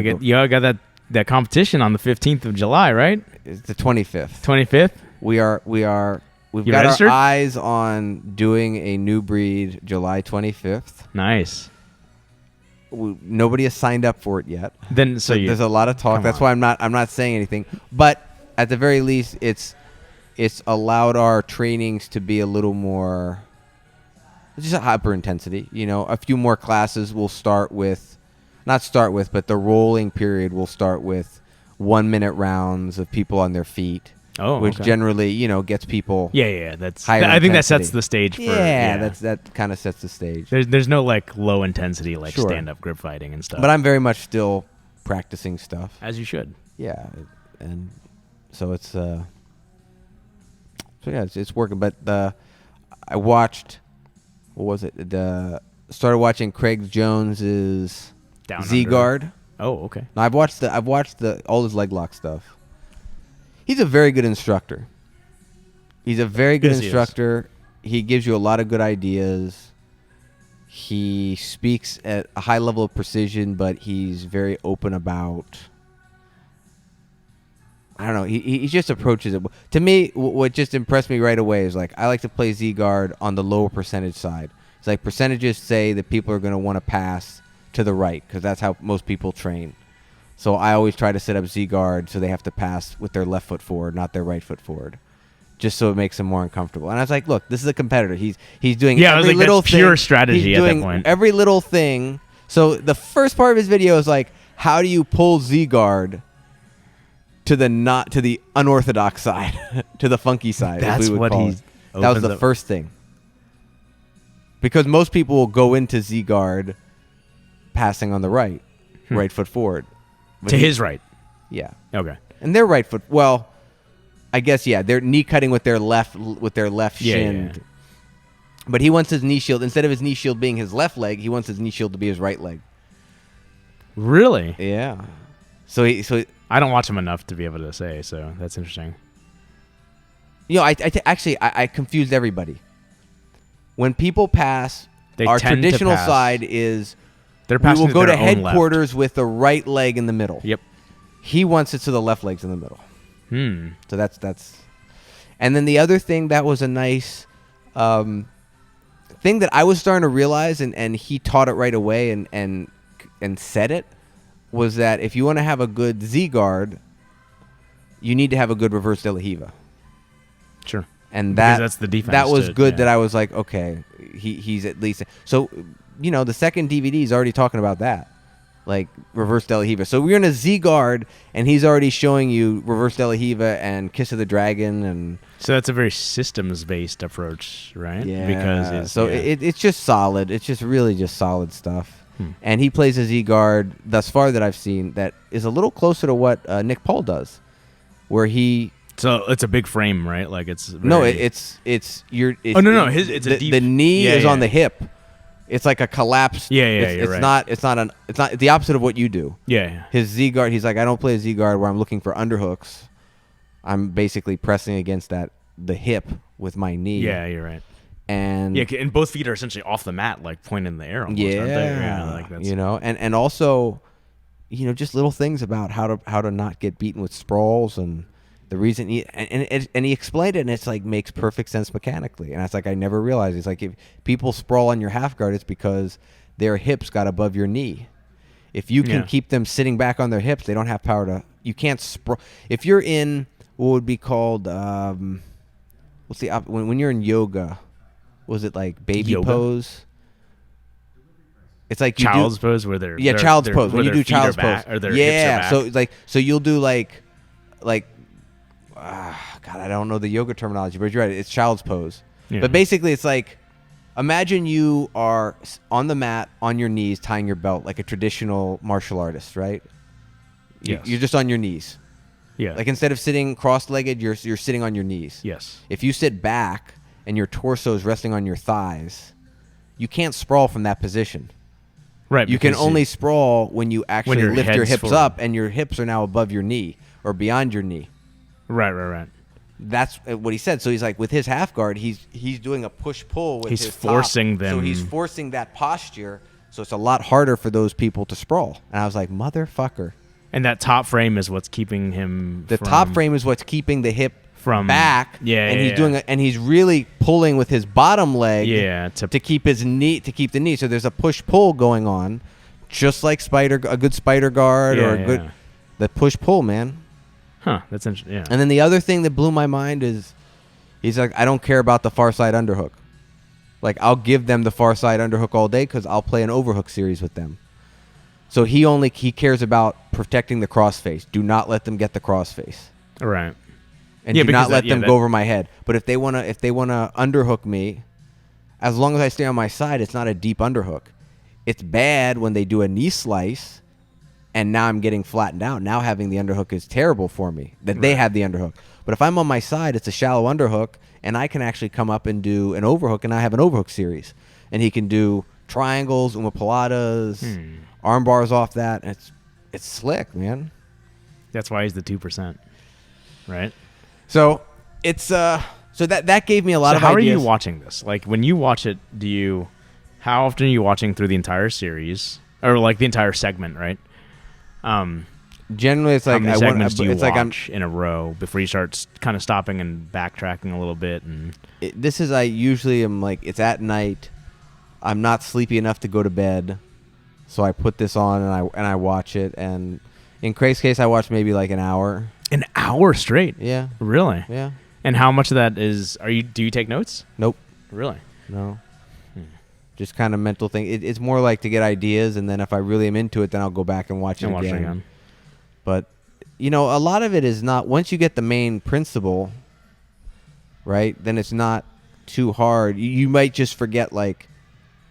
that competition on the 15th of July, right? It's the 25th. 25th. We've You got registered? our eyes on doing a new breed July 25th. Nice. Nobody has signed up for it yet. Then so There's a lot of talk. Come That's on. why I'm not saying anything. But at the very least, it's allowed our trainings to be a little more just a hyper intensity. You know, a few more classes will but the rolling period will start with 1 minute rounds of people on their feet. Oh, which okay. generally, Gets people. Yeah. That's. Higher I think that intensity. sets the stage for. That kind of sets the stage. There's no like low intensity like Sure. stand up grip fighting and stuff. But I'm very much still practicing stuff. as you should. Yeah, and so it's it's working. But I watched, what was it? Started watching Craig Jones's Down Z Under. Guard. Oh, okay. Now I've watched all his leg lock stuff. He's a very good instructor. He's a very good Yes, he is. instructor. He gives you a lot of good ideas. He speaks at a high level of precision, but he's very open about. I don't know. He just approaches it. To me, what just impressed me right away is like I like to play Z guard on the lower percentage side. It's like percentages say that people are going to want to pass to the right because that's how most people train. So I always try to set up Z guard so they have to pass with their left foot forward, not their right foot forward, just so it makes them more uncomfortable. And I was like, look, this is a competitor. He's doing Yeah, I was every like, little that's pure thing. strategy He's at that doing point. every little thing. So the first part of his video is like, how do you pull Z guard to the unorthodox side, to the funky side? That's as we would what call he it. That was opens the up. first thing. Because most people will go into Z guard passing on the right foot forward. But To his right. Yeah. Okay. And their right foot, well, I guess they're knee cutting with their left shin. Yeah. But he wants his knee shield, instead of his knee shield being his left leg, he wants his knee shield to be his right leg. Really? Yeah. So I don't watch him enough to be able to say, so that's interesting. I confused everybody. When people pass, our traditional side is we will go to headquarters with the right leg in the middle. Yep. He wants it so the left leg's in the middle. So that's. And then the other thing that was a nice thing that I was starting to realize, and he taught it right away and said it, was that if you want to have a good Z guard, you need to have a good reverse de la Riva. Sure. And that's the defense. That was good. That I was like, okay, he's at least. So, the second DVD is already talking about that, like reverse de la Riva. So we're in a Z guard, and he's already showing you reverse de la Riva and Kiss of the Dragon, and so that's a very systems-based approach, right? Yeah. Because it's just solid. It's just really just solid stuff. And he plays a Z guard thus far that I've seen that is a little closer to what Nick Paul does, where he. So it's a big frame, right? Like it's very... no, it's it's a deep... the knee is on the hip. It's like a collapse. It's right. It's not the opposite of what you do. Yeah. His Z guard, he's like, I don't play a Z guard where I'm looking for underhooks. I'm basically pressing against the hip with my knee. Yeah, you're right. And and both feet are essentially off the mat, like pointing in the air almost, aren't they? Yeah, like that's... and also, just little things about how to not get beaten with sprawls, and the reason he explained it, and it's like makes perfect sense mechanically. And it's like I never realized. It's like if people sprawl on your half guard, it's because their hips got above your knee. If you can keep them sitting back on their hips, they don't have power to. You can't sprawl. If you're in what would be called when you're in yoga, was it like baby pose? It's like child's pose where they're child's pose when you do child's pose or their hips are back. So you'll do like God, I don't know the yoga terminology, but you're right, it's child's pose. But basically it's like, imagine you are on the mat on your knees tying your belt like a traditional martial artist, right? Yes. You're just on your knees. Yeah. Like instead of sitting cross-legged, you're sitting on your knees. Yes. If you sit back and your torso is resting on your thighs, you can't sprawl from that position. Right. You can only sprawl when you actually lift your hips forward up and your hips are now above your knee or beyond your knee. Right. That's what he said. So he's like, with his half guard, he's doing a push-pull with his top. He's forcing them. So he's forcing that posture, so it's a lot harder for those people to sprawl. And I was like, motherfucker. And that top frame is what's keeping him top frame is what's keeping the hip from back. And he's doing and he's really pulling with his bottom leg to keep his knee, to keep the knee. So there's a push-pull going on, just like a good spider guard the push-pull, man. Huh, that's interesting. Yeah. And then the other thing that blew my mind is he's like, I don't care about the far side underhook. Like, I'll give them the far side underhook all day because I'll play an overhook series with them. So he cares about protecting the crossface. Do not let them get the crossface. Right. And do not let them go over my head. But if they wanna underhook me, as long as I stay on my side, it's not a deep underhook. It's bad when they do a knee slice, and now I'm getting flattened out. Now having the underhook is terrible for me. They have the underhook. But if I'm on my side, it's a shallow underhook, and I can actually come up and do an overhook, and I have an overhook series. And he can do triangles, omoplatas, arm bars off that. And it's slick, man. That's why he's the 2%, right? So it's so that gave me a lot of ideas. How are you watching this? Like, when you watch it, how often are you watching through the entire series or like the entire segment, right? Generally, it's like how many segments do you watch in a row before you start kind of stopping and backtracking a little bit? And I usually am like, it's at night. I'm not sleepy enough to go to bed, so I put this on and I watch it. And in Craig's case, I watched maybe like an hour. An hour straight? Yeah. Really? Yeah. And how much of that is? Do you take notes? Nope. Really? No. Just kind of mental thing. It's more like to get ideas, and then if I really am into it, then I'll go back and watch it again. But a lot of it is not. Once you get the main principle, right? Then it's not too hard. You might just forget, like,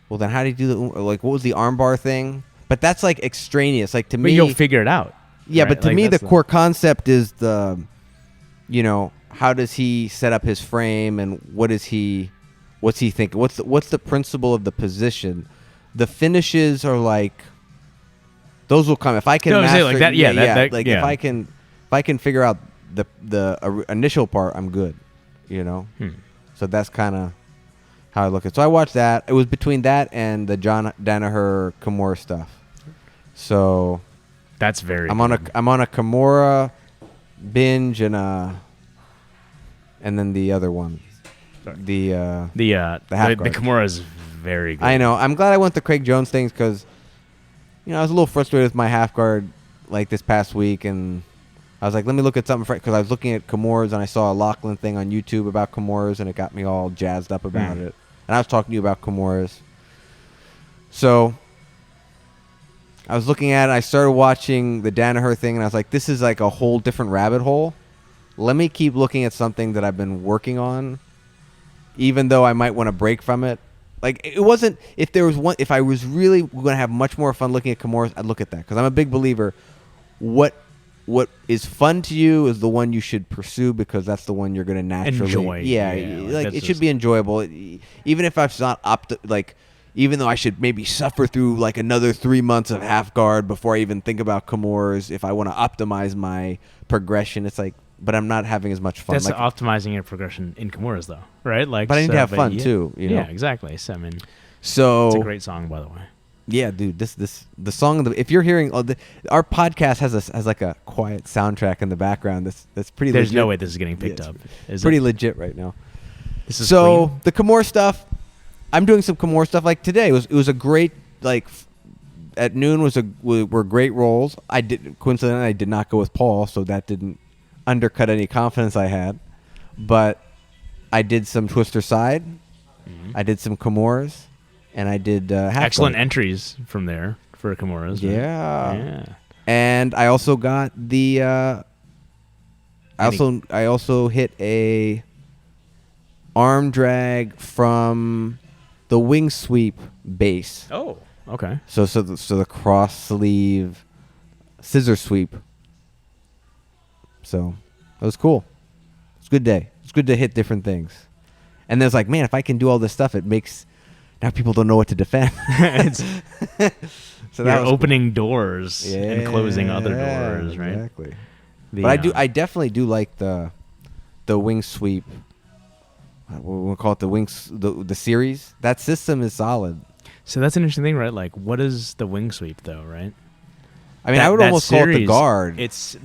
well, then how do you do what was the armbar thing? But that's like extraneous. Like, to me, you'll figure it out. Yeah, right? But to me, the core concept is how does he set up his frame, and what's he thinking? What's the principle of the position? The finishes are like those will come if I can master like that. If I can figure out the initial part, I'm good. So that's kind of how I look at it. So I watched that. It was between that and the John Danaher Kimura stuff. So that's very. I'm on a Kimura binge and then the other one, the half guard. The Kimura is very good. I know. I'm glad I went the Craig Jones things because I was a little frustrated with my half guard like this past week, and I was like, let me look at something because I was looking at Kimuras and I saw a Lachlan thing on YouTube about Kimuras and it got me all jazzed up about it. And I was talking to you about Kimuras. So I was looking at it. I started watching the Danaher thing and I was like, this is like a whole different rabbit hole. Let me keep looking at something that I've been working on, even though I might want to break from it. Like it wasn't if I was really going to have much more fun looking at Kimuras, I'd look at that because I'm a big believer. What is fun to you is the one you should pursue because that's the one you're going to naturally enjoy. Yeah, like it should be enjoyable. Even if I'm not even though I should maybe suffer through like another 3 months of half guard before I even think about Kimuras. If I want to optimize my progression, it's like, but I'm not having as much fun. That's optimizing your progression in Kimuras, though, right? Like, but I need to have fun too. Yeah, exactly. So I mean, it's a great song, by the way. Yeah, dude, the song. If you're hearing, our podcast has like a quiet soundtrack in the background. That's pretty. There's legit. No way this is getting picked up. It's pretty legit right now. This is so clean. The Kimura stuff. I'm doing some Kimura stuff. Like today, it was a great at noon were great rolls. Coincidentally I did not go with Paul, so that didn't undercut any confidence I had. But I did some twister side. Mm-hmm. I did some Kimuras. And I did half excellent guard. Entries from there for Kimuras. Yeah. And I also got the I also hit a arm drag from the wing sweep base. Oh, okay. So the cross sleeve scissor sweep. So it was cool. It's a good day. It's good to hit different things. And there's like, man, if I can do all this stuff, it makes now people don't know what to defend. So you're opening doors and closing other doors, right? Exactly. But I definitely do like the wing sweep. We'll call it the series. That system is solid. So that's an interesting thing, right? Like, what is the wing sweep, though, right? I mean, I would almost call it the guard. It's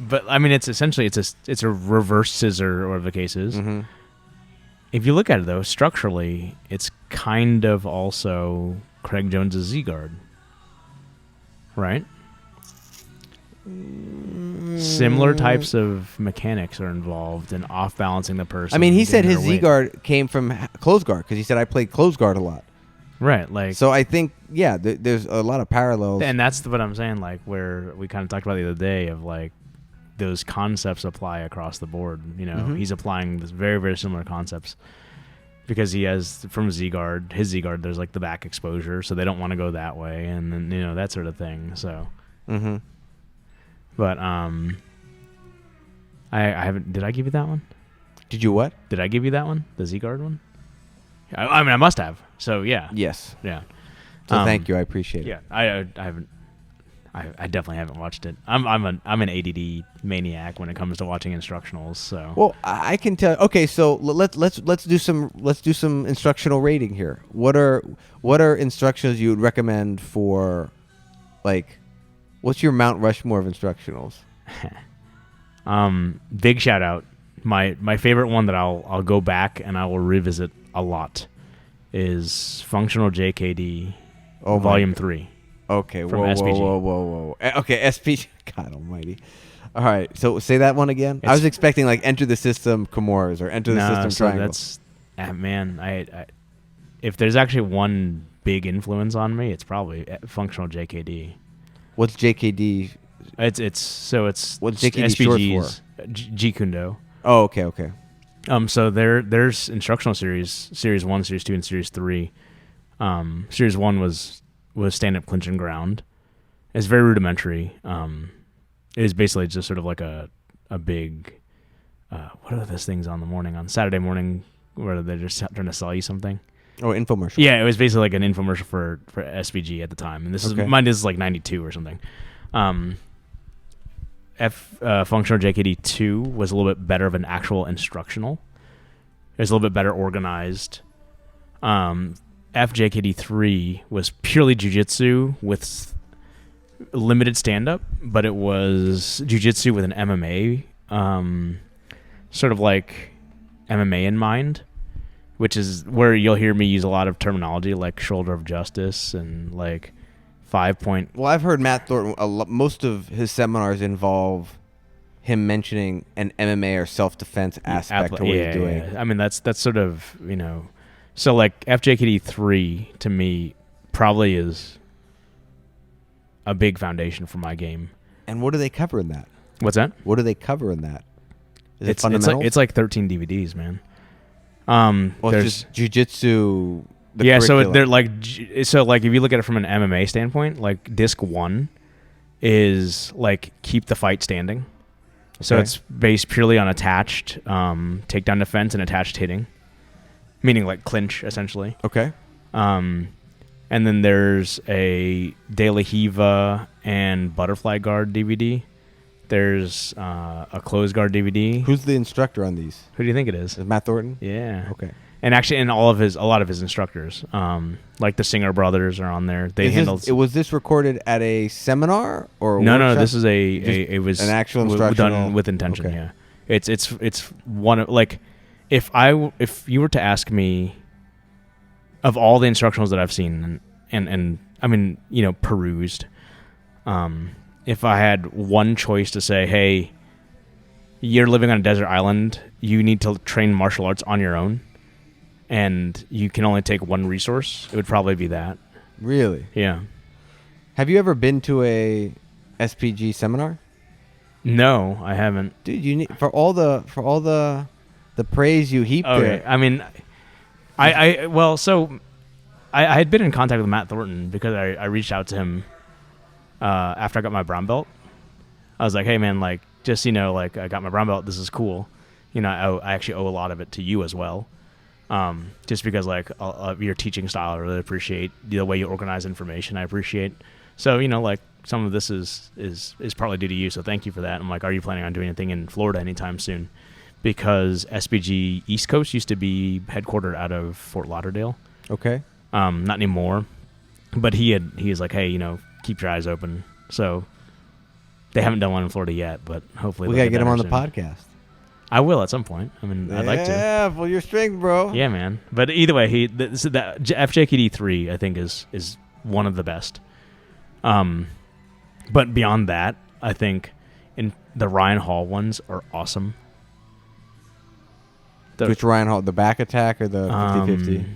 essentially it's a reverse scissor, or whatever the case is. Mm-hmm. If you look at it, though, structurally, it's kind of also Craig Jones' Z-guard, right? Similar types of mechanics are involved in off-balancing the person. I mean, he said his Z-guard came from close guard because he said I played close guard a lot. Right, like so. I think there's a lot of parallels, and that's what I'm saying. Like where we kind of talked about the other day of like those concepts apply across the board. Mm-hmm. He's applying this very, very similar concepts because he has from his Z-guard, there's like the back exposure, so they don't want to go that way, and then that sort of thing. So, but I haven't. Did I give you that one? Did you what? Did I give you that one? The Z-guard one? I mean, I must have. So yeah. Yes. Yeah. So thank you. I appreciate it. Yeah, I haven't. I definitely haven't watched it. I'm an ADD maniac when it comes to watching instructionals. So well, I can tell. Okay, so let's do some instructional rating here. What are instructionals you would recommend for, like, what's your Mount Rushmore of instructionals? Big shout out. My favorite one that I'll go back and I will revisit a lot is Functional JKD, Volume 3. Okay, from whoa, SPG. Whoa. Okay, SPG. God almighty. All right, so say that one again. I was expecting like Enter the System Kimuras or Enter the System Triangle. That's man. I if there's actually one big influence on me, it's probably Functional JKD. What's JKD? It's what's JKD SPG's short for? Jeet Kune Do. Oh, okay. So there's instructional series 1, series 2, and series 3. Series 1 was stand up clinch and ground. It's very rudimentary. It is basically just sort of like a big what are those things on Saturday morning where they're just trying to sell you something? Oh, infomercial. Yeah, it was basically like an infomercial for SVG at the time, and mine is like 92 or something. Functional JKD 2 was a little bit better of an actual instructional. It was a little bit better organized. FJKD 3 was purely jiu-jitsu with limited stand-up, but it was jiu-jitsu with an MMA, sort of like MMA in mind, which is where you'll hear me use a lot of terminology like shoulder of justice and like 5-point. Well, I've heard Matt Thornton, most of his seminars involve him mentioning an MMA or self-defense aspect to what he's doing. Yeah. I mean, that's sort of, so like FJKD 3 to me probably is a big foundation for my game. And what do they cover in that? What's that? What do they cover in that? Is it fundamentals? It's like 13 DVDs, man. Well, there's just jiu-jitsu. Yeah, so they're like if you look at it from an MMA standpoint, like disc 1 is like keep the fight standing. So it's based purely on attached takedown defense and attached hitting, meaning like clinch essentially. Okay. And then there's a De La Hiva and Butterfly Guard DVD. There's a Closed Guard DVD. Who's the instructor on these? Who do you think it is? Is Matt Thornton? Yeah. Okay. And actually, a lot of his instructors, like the Singer brothers, are on there. Was this recorded at a seminar or no? This is it was an actual instructional done with intention. Okay. Yeah, it's one of like if you were to ask me of all the instructionals that I've seen and I mean perused, if I had one choice to say, hey, you're living on a desert island, you need to train martial arts on your own, and you can only take one resource, it would probably be that. Really? Yeah. Have you ever been to a SPG seminar? No, I haven't. Dude, you need for all the praise you heap there. I mean, I had been in contact with Matt Thornton because I reached out to him after I got my brown belt. I was like, hey man, like just like I got my brown belt. This is cool. I actually owe a lot of it to you as well. Just because like your teaching style, I really appreciate the way you organize information. I appreciate. So like some of this is partly due to you. So thank you for that. I'm like, are you planning on doing anything in Florida anytime soon? Because SBG East Coast used to be headquartered out of Fort Lauderdale. Okay. Not anymore. But he is like, hey, keep your eyes open. So they haven't done one in Florida yet, but hopefully we gotta get him on soon. the podcast. I will at some point. I mean, I'd like to. Yeah, full your strength, bro. Yeah, man. But either way, that FJKD 3 I think is one of the best. But beyond that, I think in the Ryan Hall ones are awesome. Which Ryan Hall? The back attack or the 50-50?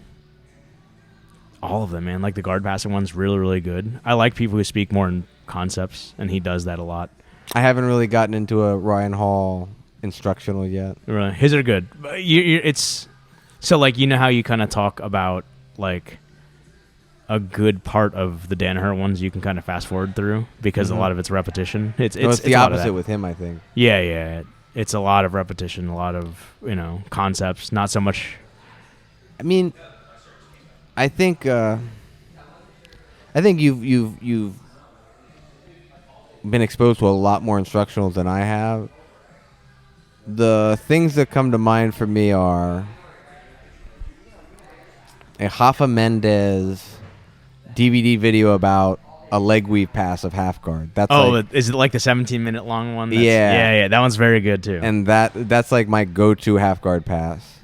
All of them, man. Like the guard passing one's really, really good. I like people who speak more in concepts, and he does that a lot. I haven't really gotten into a Ryan Hall instructional yet. Really? His are good. It's so like how you kind of talk about like a good part of the Danaher ones you can kind of fast forward through because a lot of it's repetition. It's the opposite with him, I think. Yeah. It's a lot of repetition, a lot of concepts, not so much. I mean, I think you've been exposed to a lot more instructionals than I have. The things that come to mind for me are a Rafa Mendez DVD video about a leg weave pass of half guard. Is it like the 17-minute long one? Yeah. That one's very good too. And that's like my go-to half guard pass.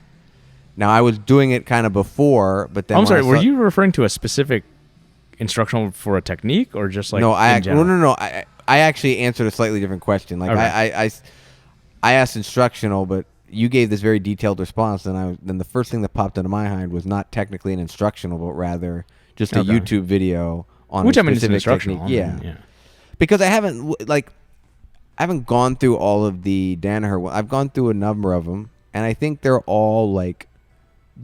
Now I was doing it kind of before, but then I'm sorry. Were you referring to a specific instructional for a technique or just like no? I actually answered a slightly different question. Like okay. I asked instructional, but you gave this very detailed response, and then the first thing that popped into my mind was not technically an instructional, but rather just a YouTube video on a specific technique. Yeah, because I haven't gone through all of the Danaher. I've gone through a number of them, and I think they're all like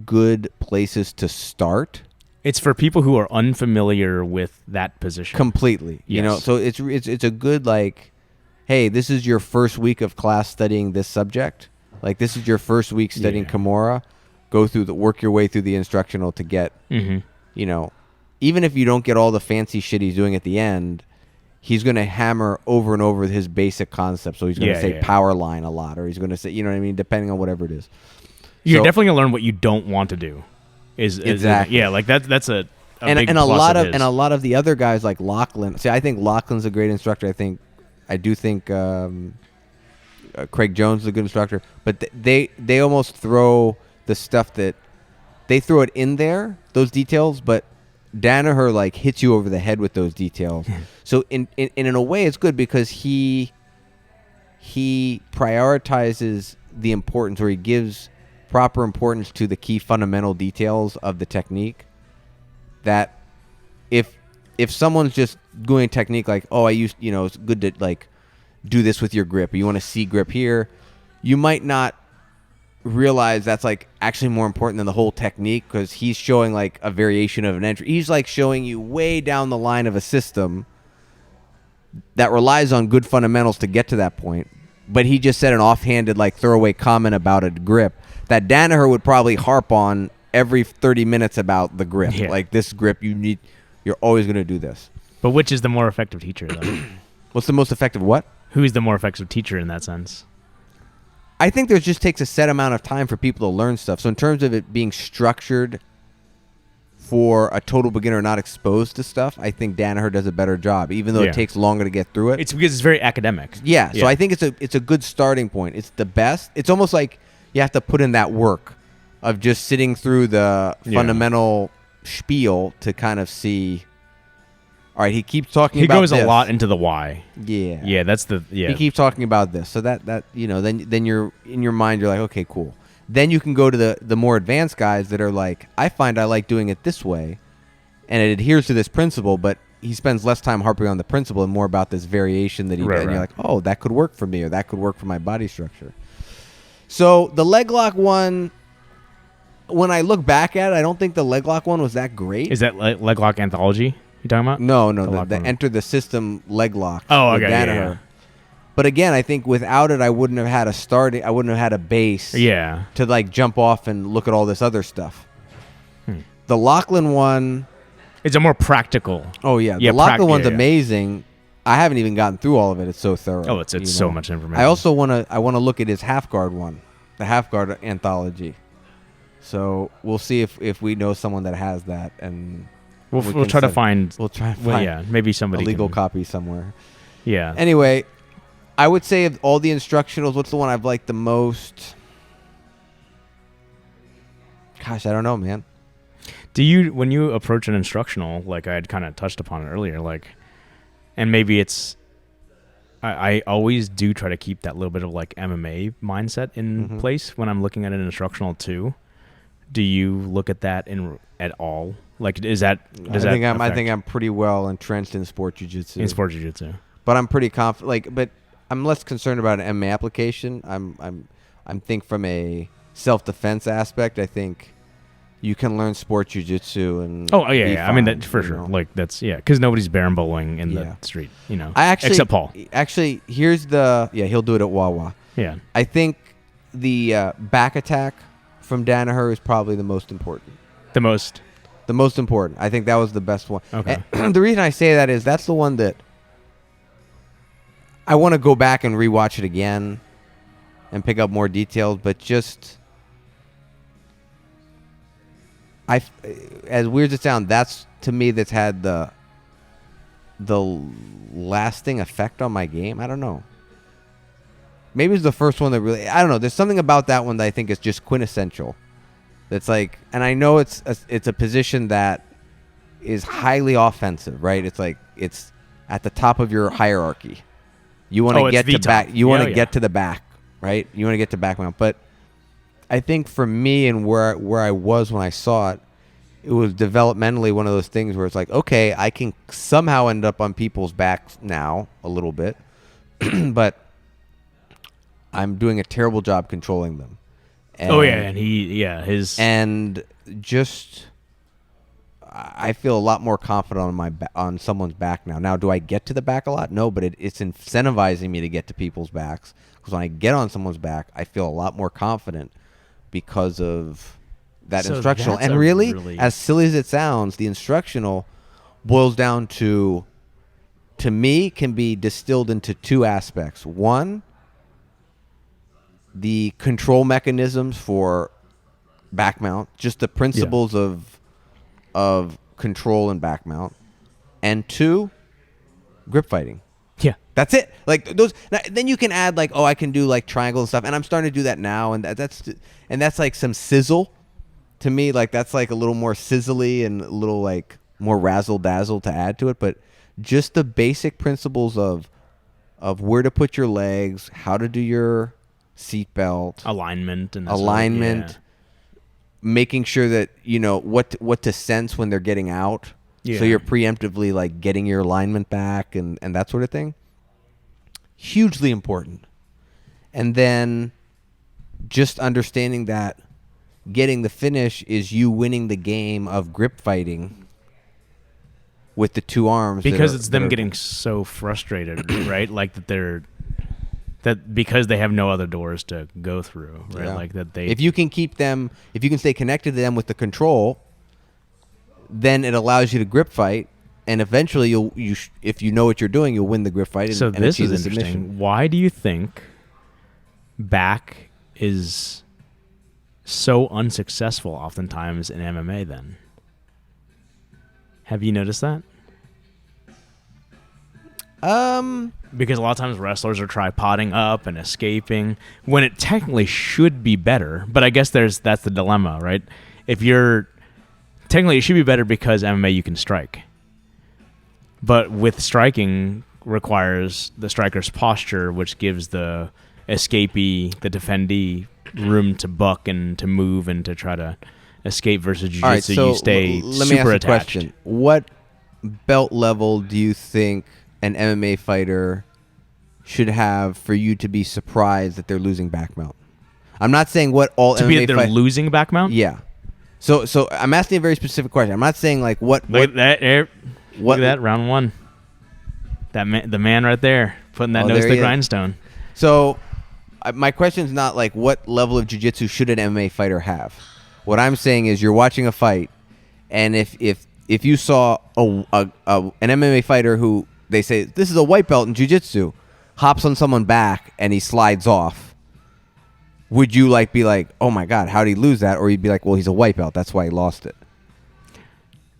good places to start. It's for people who are unfamiliar with that position completely. Yes. So it's a good like, hey, this is your first week of class studying this subject. Like, this is your first week studying Kimura. Go through work your way through the instructional to get, you know, even if you don't get all the fancy shit he's doing at the end, he's going to hammer over and over his basic concepts. So he's going to say power line a lot, or he's going to say, you know what I mean, depending on whatever it is. You're definitely going to learn what you don't want to do. Exactly. Like that's a and big a plus lot of of and a lot of the other guys like Lachlan. See, I think Lachlan's a great instructor. I do think Craig Jones is a good instructor, but they almost throw the stuff that they throw it in there, those details, but Danaher like hits you over the head with those details. So in a way, it's good because he prioritizes the importance, or he gives proper importance to the key fundamental details of the technique. That if someone's just doing a technique like, oh, it's good to like do this with your grip, or you want to see grip here, you might not realize that's like actually more important than the whole technique, because he's showing like a variation of an entry. He's like showing you way down the line of a system that relies on good fundamentals to get to that point, but he just said an offhanded like throwaway comment about a grip that Danaher would probably harp on every 30 minutes about the grip. Like, this grip, you're always going to do this. But which is the more effective teacher, though? What's the most effective what? Who is the more effective teacher in that sense? I think there just takes a set amount of time for people to learn stuff. So in terms of it being structured for a total beginner not exposed to stuff, I think Danaher does a better job, even though it takes longer to get through it. It's because it's very academic. Yeah, so I think it's a good starting point. It's the best. It's almost like you have to put in that work of just sitting through the fundamental spiel to kind of see. All right, he keeps talking about this. He goes a lot into the why. Yeah. Yeah, that's the He keeps talking about this. So that then you're in your mind, you're like, okay, cool. Then you can go to the more advanced guys that are like, I find I like doing it this way, and it adheres to this principle, but he spends less time harping on the principle and more about this variation that he does. And you're like, oh, that could work for me, or that could work for my body structure. So the leg lock one, when I look back at it, I don't think the leg lock one was that great. Is that leg lock anthology you talking about? No, the enter the system leg lock. Oh, okay. Yeah. But again, I think without it, I wouldn't have had a starting. I wouldn't have had a base. Yeah. To like jump off and look at all this other stuff. The Lachlan one. It's a more practical. Oh yeah, the Lachlan one's amazing. I haven't even gotten through all of it. It's so thorough. Oh, it's so much information. I also want to look at his half guard one, the half guard anthology. So we'll see if we know someone that has that, and we'll try to find. We'll try to find. Maybe somebody a legal copy somewhere. Yeah. Anyway, I would say of all the instructionals, what's the one I've liked the most? Gosh, I don't know, man. Do you, when you approach an instructional, like I had kind of touched upon it earlier, like, and maybe it's, I always do try to keep that little bit of like MMA mindset in place when I'm looking at an instructional too. Do you look at that at all? Like, I think I'm pretty well entrenched in sport jiu-jitsu. In sport jiu-jitsu, but I'm pretty confident. Like, but I'm less concerned about an MMA application. I'm think from a self-defense aspect. I think you can learn sport jiu-jitsu and I mean, that for sure. Like, that's because nobody's baron-bowling in the street, except Paul. Actually, here's he'll do it at Wawa. Yeah, I think the back attack from Danaher is probably the most important. The most important. I think that was the best one. Okay. And the reason I say that is that's the one that I want to go back and rewatch it again and pick up more details, but just as weird as it sounds, that's to me that's had the lasting effect on my game. I don't know. Maybe it's the first one that really, I don't know. There's something about that one that I think is just quintessential. That's like, and I know it's a position that is highly offensive, right? It's like it's at the top of your hierarchy. You want to get to back. You want to get to the back, right? You want to get to back mount. But I think for me and where I was when I saw it, it was developmentally one of those things where it's like, okay, I can somehow end up on people's backs now a little bit, but I'm doing a terrible job controlling them. And, and I feel a lot more confident on someone's back now. Now, do I get to the back a lot? No, but it's incentivizing me to get to people's backs, because when I get on someone's back, I feel a lot more confident because of that instructional. And really, as silly as it sounds, the instructional boils down to me, can be distilled into two aspects. One, the control mechanisms for back mount, just the principles of control and back mount, and two, grip fighting. Yeah, that's it. Like those. Then you can add like, oh, I can do like triangle and stuff, and I'm starting to do that now, and that's like some sizzle to me. Like that's like a little more sizzly and a little like more razzle dazzle to add to it, but just the basic principles of where to put your legs, how to do your seatbelt, alignment, making sure that you know what to sense when they're getting out, so you're preemptively like getting your alignment back and that sort of thing. Hugely important. And then just understanding that getting the finish is you winning the game of grip fighting with the two arms, because it's them getting so frustrated, right? Like that because they have no other doors to go through, right? Yeah. Like that if you can stay connected to them with the control, then it allows you to grip fight, and eventually if you know what you're doing, you'll win the grip fight. So and this achieve is the interesting. submission. Why do you think back is so unsuccessful oftentimes in MMA then? Have you noticed that? Because a lot of times wrestlers are tripoding up and escaping when it technically should be better. But I guess that's the dilemma, right? Technically it should be better because MMA you can strike. But with striking requires the striker's posture, which gives the escapee, the defendee, room to buck and to move and to try to escape, versus jiu-jitsu. Right, so you stay let super me ask attached. a question. What belt level do you think an MMA fighter should have for you to be surprised that they're losing back mount? I'm not saying what all to MMA be that they're losing back mount. Yeah. So I'm asking a very specific question. I'm not saying like what. Look at that round one. The man right there putting that nose to the grindstone. So my question is not like what level of jiu-jitsu should an MMA fighter have. What I'm saying is you're watching a fight, and if you saw an MMA fighter who they say this is a white belt in jiu-jitsu, hops on someone back and he slides off, would you be like, oh my God, how did he lose that? Or you'd be like, well, he's a white belt, that's why he lost it.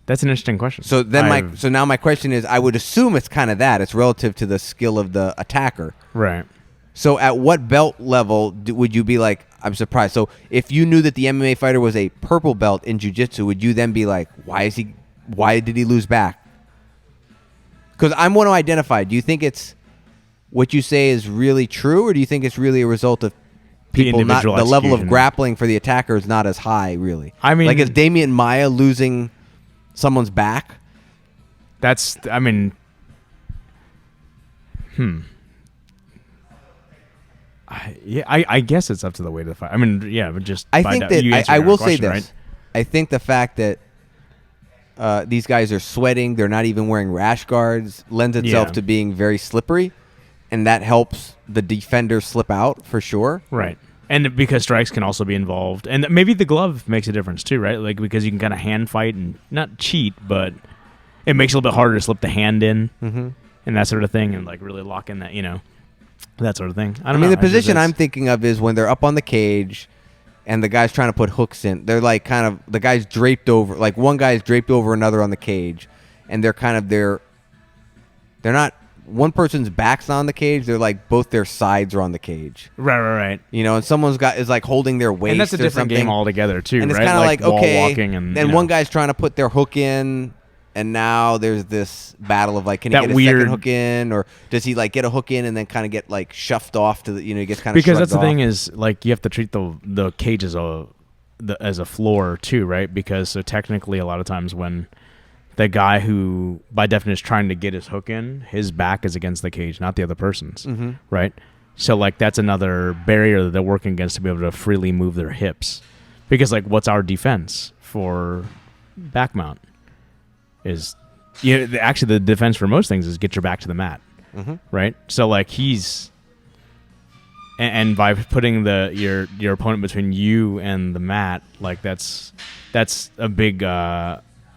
That's an interesting question. So then so now my question is, I would assume it's kind of that. It's relative to the skill of the attacker. Right. So at what belt level would you be like, I'm surprised? So if you knew that the MMA fighter was a purple belt in jiu-jitsu, would you then be like, why did he lose back? Because I want to identify, do you think it's what you say is really true, or do you think it's really a result of people not, the level of grappling for the attacker is not as high, really? I mean, like, is Damian Maia losing someone's back? I guess it's up to the weight of the fight. I mean, yeah, but just I think that I will say this. Right? I think the fact that these guys are sweating, they're not even wearing rash guards, lends itself to being very slippery, and that helps the defender slip out for sure. Right. And because strikes can also be involved. And maybe the glove makes a difference too, right? Like, because you can kind of hand fight and not cheat, but it makes it a little bit harder to slip the hand in and that sort of thing, and like really lock in that, that sort of thing. I mean, the position I'm thinking of is when they're up on the cage and the guy's trying to put hooks in. They're like kind of, the guy's draped over, like one guy's draped over another on the cage, and they're kind of, they're not, one person's back's on the cage, they're like both their sides are on the cage. Right. And someone's is like holding their waist. And that's a different game altogether too, and right? it's kind of like okay, walking and one guy's trying to put their hook in, and now there's this battle of like, can he get a second hook in, or does he like get a hook in and then kind of get like shoved off to the, he gets kind of because that's the off. thing is like you have to treat the cage as a floor too, right? Because so technically a lot of times when the guy who by definition is trying to get his hook in, his back is against the cage, not the other person's, right? So like that's another barrier that they're working against to be able to freely move their hips, because like what's our defense for back mount? actually the defense for most things is get your back to the mat, right? So like he's and by putting your opponent between you and the mat, like that's a big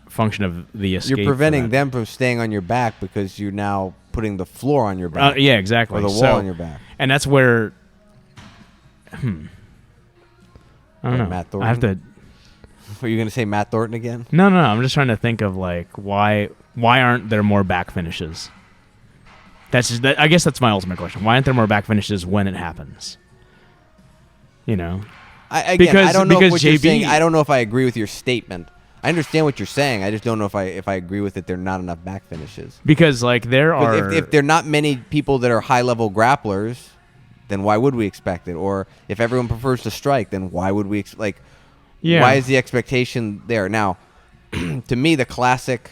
function of the escape. You're preventing them from staying on your back because you're now putting the floor on your back. Yeah, exactly. Or the wall on your back. And that's where I don't know. Matt Thornton? I have to. Are you going to say Matt Thornton again? No. I'm just trying to think of like why aren't there more back finishes? I guess that's my ultimate question. Why aren't there more back finishes when it happens? You know, I don't know what you're saying. I don't know if I agree with your statement. I understand what you're saying. I just don't know if I agree with it. There are not enough back finishes because like there are. If there are not many people that are high level grapplers, then why would we expect it? Or if everyone prefers to strike, then why would we why is the expectation there? Now, to me, the classic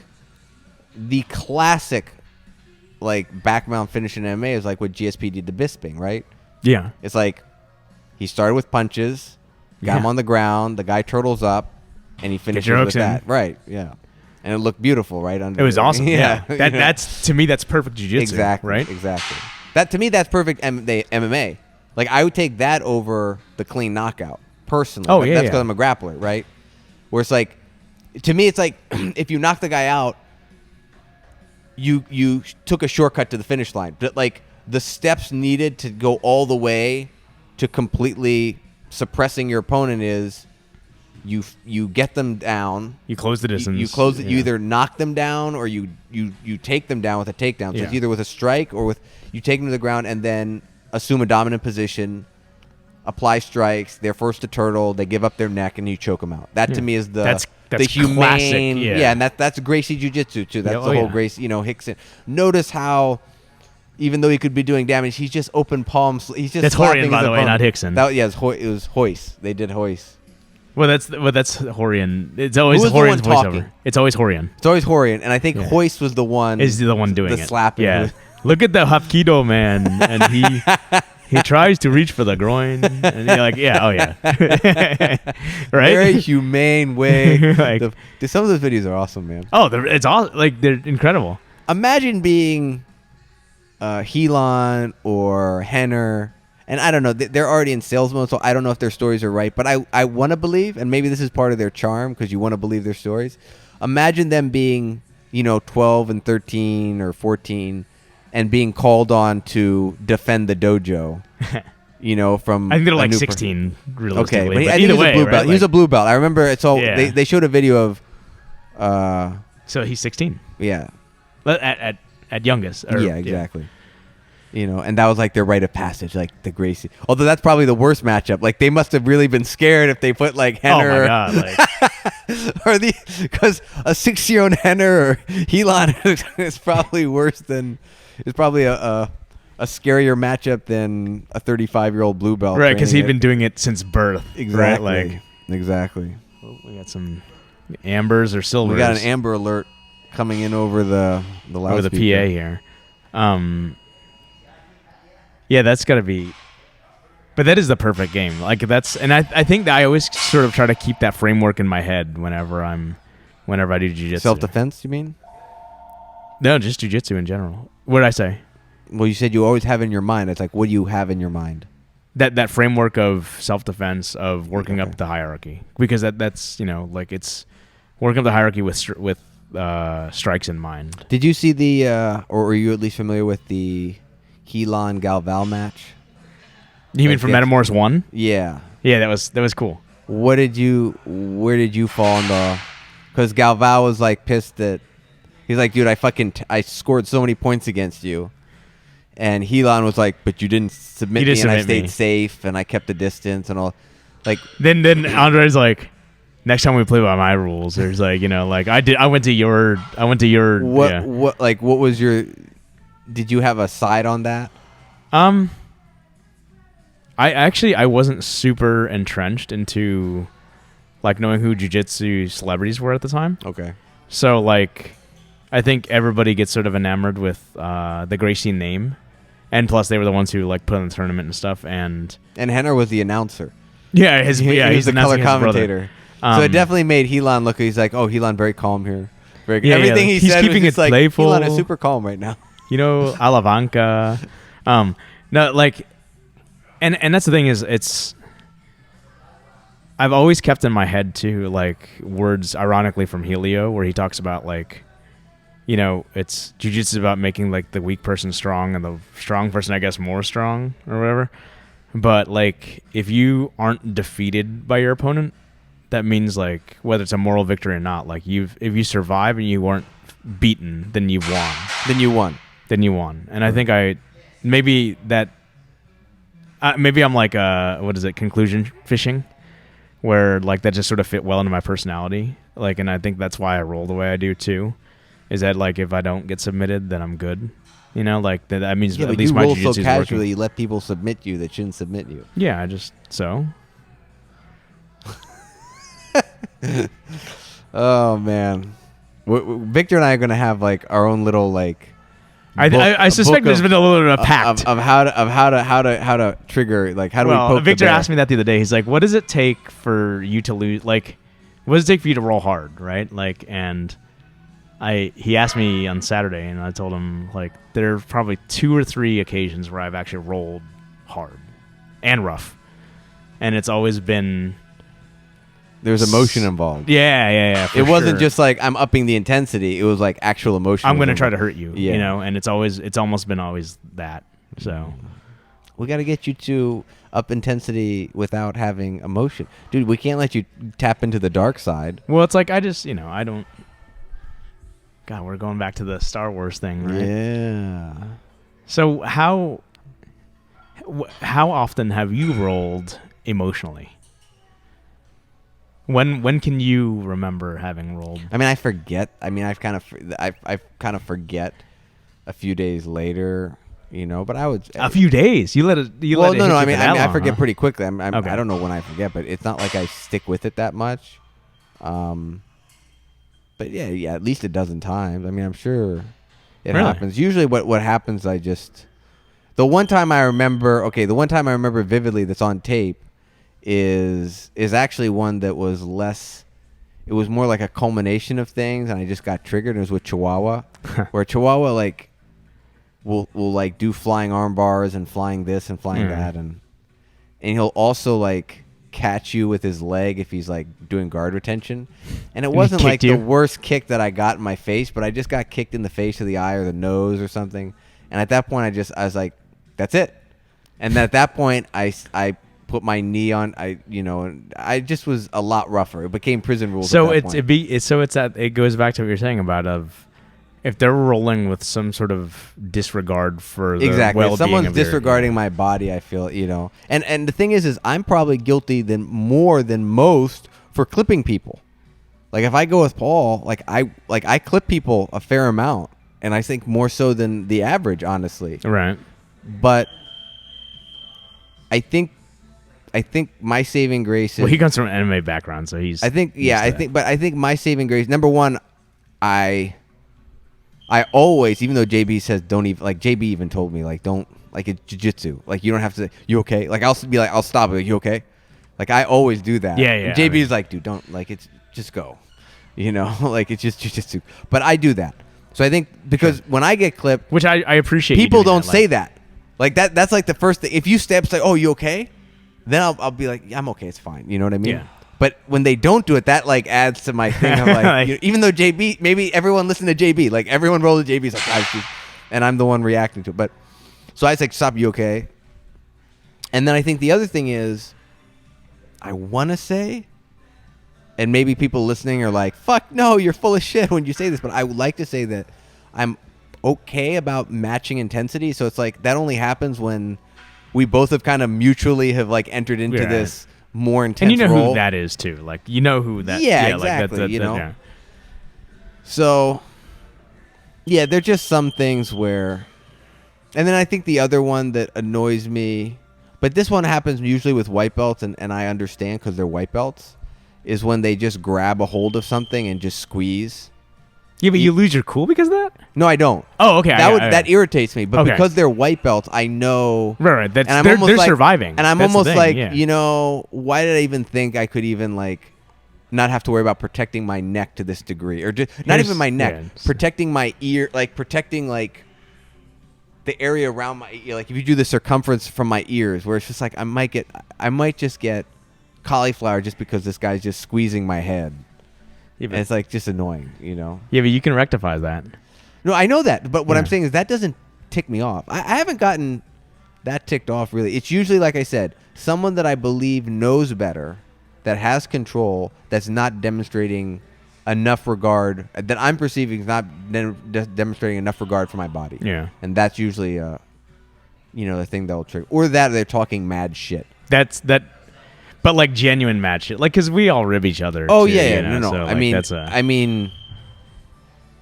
like back mount finish in MMA is like what GSP did to Bisping, right? Yeah. It's like he started with punches, got him on the ground, the guy turtles up, and he finishes with that. Right, yeah. And it looked beautiful, right? It was awesome. Yeah. That's to me that's perfect jiu-jitsu. Exactly. Right? Exactly. To me that's perfect MMA. Like I would take that over the clean knockout, personally. Oh, That's because I'm a grappler, right? Where it's like, to me it's like if you knock the guy out, you took a shortcut to the finish line. But like the steps needed to go all the way to completely suppressing your opponent is you get them down. You close the distance. You close it. You either knock them down or you take them down with a takedown. So it's either with a strike or with you take them to the ground and then assume a dominant position, apply strikes. They're forced to turtle. They give up their neck and you choke them out. That to me is the humane. Classic, and that's Gracie Jiu-Jitsu too. That's the whole Gracie. Hickson. Notice how, even though he could be doing damage, he's just open palms. He's just. That's Horian, by the way, not Hickson. It was Hoist. They did Hoist. Well, that's Horian. It's always Horian's voiceover. It's always Horian. It's always Horian, and I think Hoist was the one. Is the one doing the slapping. Yeah. Look at the Hapkido man, and he tries to reach for the groin, and you're like, right? Very humane way. Some of those videos are awesome, man. Oh, it's all like they're incredible. Imagine being Helan or Henner. And I don't know, they're already in sales mode, so I don't know if their stories are right. But I want to believe, and maybe this is part of their charm because you want to believe their stories. Imagine them being, 12 and 13 or 14 and being called on to defend the dojo, from... I think they're like 16, realistically. Okay, but I think either he was a blue belt. Right? He was a blue belt. I remember it's all... Yeah. They showed a video of... so he's 16? Yeah. At youngest. Yeah, exactly. And that was like their rite of passage, like the Gracie. Although that's probably the worst matchup. Like they must have really been scared if they put like Henner. Oh my God! Because a 6-year-old Henner or Helan is probably worse than. It's probably a scarier matchup than a 35-year-old blue belt. Right, because he'd been doing it since birth. Exactly. Right? Exactly. Oh, we got some ambers or silvers. We got an amber alert coming in over the loudspeaker. Over the PA here. Yeah, that's got to be... But that is the perfect game. Like that's... And I think that I always sort of try to keep that framework in my head whenever I do jiu-jitsu. Self-defense, you mean? No, just jiu-jitsu in general. What did I say? Well, you said you always have in your mind. It's like, what do you have in your mind? That framework of self-defense, of working up the hierarchy. Because that's, it's working up the hierarchy with strikes in mind. Did you see or are you at least familiar with the Helan Galvao match? You mean from Metamoris 1? Yeah. Yeah, that was cool. Where did you fall in the... Because Galvao was like pissed that... He's like, dude, I scored so many points against you. And Helan was like, but you didn't submit me and I stayed safe and I kept the distance and all. Like Then Andre's like, next time we play by my rules, there's like, I went to your what was your... Did you have a side on that? I wasn't super entrenched into like knowing who jiu-jitsu celebrities were at the time. Okay. So like I think everybody gets sort of enamored with the Gracie name. And plus they were the ones who like put on the tournament and stuff and Henner was the announcer. Yeah, he's the color commentator. So it definitely made Helan look. He's like, oh, Helan very calm here. Everything he he's said keeping was just it like, playful. Elon is super calm right now. Alavanca. No, like, and that's the thing is, it's. I've always kept in my head too, like words, ironically from Helio, where he talks about like, it's jiu-jitsu about making like the weak person strong and the strong person, I guess, more strong or whatever. But like, if you aren't defeated by your opponent, that means like whether it's a moral victory or not, like if you survive and you weren't beaten, then you've won. Then you won. And I think maybe I'm like conclusion fishing, where like that just sort of fit well into my personality. Like, and I think that's why I roll the way I do too. Is that like if I don't get submitted, then I'm good. Like that means at least my jiu-jitsu is working. You roll so casually, you let people submit you that shouldn't submit you. Yeah, I just so. Oh man, Victor and I are gonna have like our own little like. I suspect there's been a little bit of a pact of how to trigger, like how do we poke Victor the bear? asked me that the other day. He's like, "What does it take for you to lose? Like, what does it take for you to roll hard, right?" Like, and he asked me on Saturday, and I told him like there are probably 2 or 3 occasions where I've actually rolled hard and rough, and it's always been. There's emotion involved. Yeah. It wasn't just like I'm upping the intensity. It was like actual emotion. I'm going to try to hurt you, and it's almost been always that. So we got to get you to up intensity without having emotion. Dude, we can't let you tap into the dark side. Well, it's like I just, I don't. God, we're going back to the Star Wars thing, right? Yeah. So how often have you rolled emotionally? When can you remember having rolled? I mean, I forget. I mean, I kind of forget a few days later, But I would a few days. You let it. No. I mean, I forget pretty quickly. Okay. I don't know when I forget, but it's not like I stick with it that much. But yeah, at least a dozen times. I mean, I'm sure it happens. Usually, what happens, the one time I remember vividly that's on tape is actually one that was less. It was more like a culmination of things, and I just got triggered. It was with Chihuahua, where Chihuahua like will like do flying arm bars and flying this and flying that, and he'll also like catch you with his leg if he's like doing guard retention. And it wasn't like the worst kick that I got in my face, but I just got kicked in the face or the eye or the nose or something. And at that point, I was like, that's it. And then at that point, I put my knee on. I just was a lot rougher. It became prison rules. So it goes back to what you're saying about if they're rolling with some sort of disregard for the well-being if someone's of disregarding my body, I feel and the thing is I'm probably guilty more than most for clipping people. Like if I go with Paul, I clip people a fair amount, and I think more so than the average, honestly. Right. But I think my saving grace is... Well, he comes from an MMA background, so he's... I think my saving grace, number one, I always, even though JB says don't even... Like, JB even told me, like, don't... Like, it's jiu-jitsu. Like, you don't have to... You okay? Like, I'll be like, I'll stop it. Like, you okay? Like, I always do that. Yeah. And JB's like, dude, don't... Like, it's... Just go. Like, it's just jiu-jitsu. But I do that. So I think because when I get clipped... Which I appreciate. People don't say that. Like, that's like the first thing. If you step, say, oh, you okay? Then I'll be like, yeah, I'm okay. It's fine. You know what I mean? Yeah. But when they don't do it, that like adds to my thing. I'm like, even though JB, maybe everyone listened to JB, like everyone rolled to JB's like, and I'm the one reacting to it. But so I was like, stop, you okay? And then I think the other thing is, I want to say, and maybe people listening are like, fuck no, you're full of shit when you say this. But I would like to say that I'm okay about matching intensity. So it's like that only happens when we both have kind of mutually have like entered into this more intense and you know role. who that is too. Like you know who that. Yeah, exactly. Like Yeah. So yeah, there're just some things where, and then I think the other one that annoys me, but this one happens usually with white belts, and I understand because they're white belts, is when they just grab a hold of something and just squeeze. Yeah, but you lose your cool because of that? No, I don't. Oh, okay. That irritates me. But okay. because they're white belts, I know. Right. And they're surviving. And I'm That's almost like, yeah. why did I even think I could even like not have to worry about protecting my neck to this degree, or just not even my neck, protecting my ear, like protecting like the area around my ear. Like if you do the circumference from my ears, where it's just like I might just get cauliflower just because this guy's just squeezing my head. Yeah, and it's like just annoying, you know? Yeah, but you can rectify that. No, I know that, but what I'm saying is that doesn't tick me off. I haven't gotten that ticked off really. It's usually, like I said, someone that I believe knows better, that has control, that's not demonstrating enough regard, that I'm perceiving is not demonstrating enough regard for my body. Yeah. And that's usually, the thing that'll trigger. Or that they're talking mad shit. But like genuine mad shit. Like, because we all rib each other. Oh, too, yeah. No. So, I mean,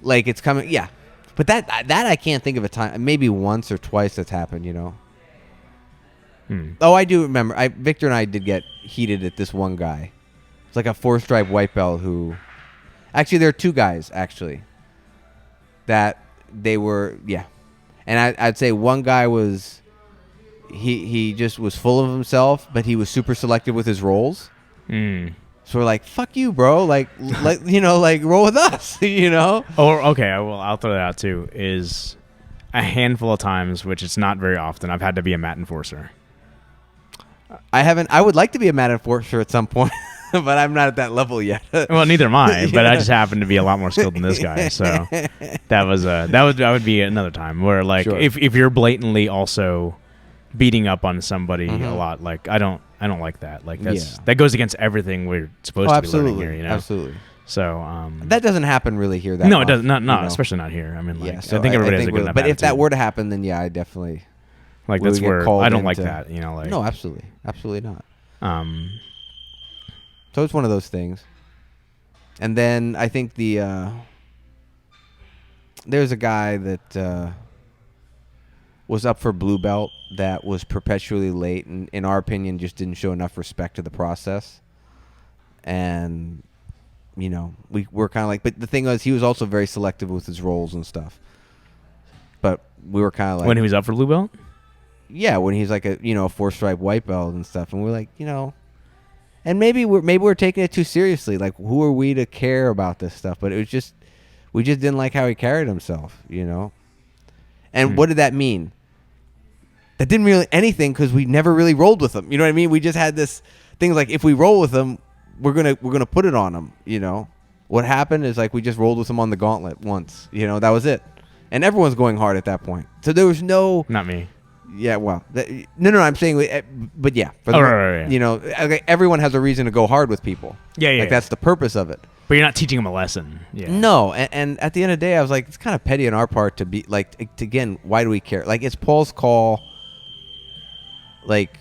like it's coming. Yeah. But that I can't think of a time. Maybe once or twice that's happened, you know. Oh, I do remember. Victor and I did get heated at this one guy. It's like a 4-stripe white belt who... Actually, there are two guys, actually. That they were... Yeah. And I'd say one guy was... He just was full of himself, but he was super selective with his rolls. So we're like, fuck you, bro. Like roll with us, you know? Or, okay, I'll throw that out, too, is a handful of times, which it's not very often, I've had to be a mat enforcer. I would like to be a mat enforcer at some point, but I'm not at that level yet. Well, neither am I, but I just happen to be a lot more skilled than this guy. So that would be another time where, like, sure. if you're blatantly also beating up on somebody a lot, like I don't like that. Like that goes against everything we're supposed to be learning here. You know, absolutely. So that doesn't happen really here. No, it doesn't. Not especially not here. I mean, like, so I think everybody has a good enough But if attitude. that were to happen, then yeah, I definitely. Like that's where I don't like that, you know. Like no, absolutely not. So it's one of those things. And then I think there's a guy that was up for blue belt that was perpetually late, and in our opinion, just didn't show enough respect to the process. And we're kind of like, but the thing was, he was also very selective with his rolls and stuff. But we were kind of like when he was up for blue belt. Yeah, when he's like a 4-stripe white belt and stuff, and we're like, and maybe we're taking it too seriously. Like, who are we to care about this stuff? But it was just, we just didn't like how he carried himself, And what did that mean? That didn't really anything because we never really rolled with him. You know what I mean? We just had this thing like, if we roll with him, we're gonna put it on him. What happened is like we just rolled with him on the gauntlet once. That was it, and everyone's going hard at that point. So there was no not me. Yeah, well, no, I'm saying, but yeah, right. Everyone has a reason to go hard with people. Yeah. That's the purpose of it. But you're not teaching them a lesson. Yeah. No, and at the end of the day, I was like, it's kind of petty on our part to be like, again, why do we care? Like, it's Paul's call. Like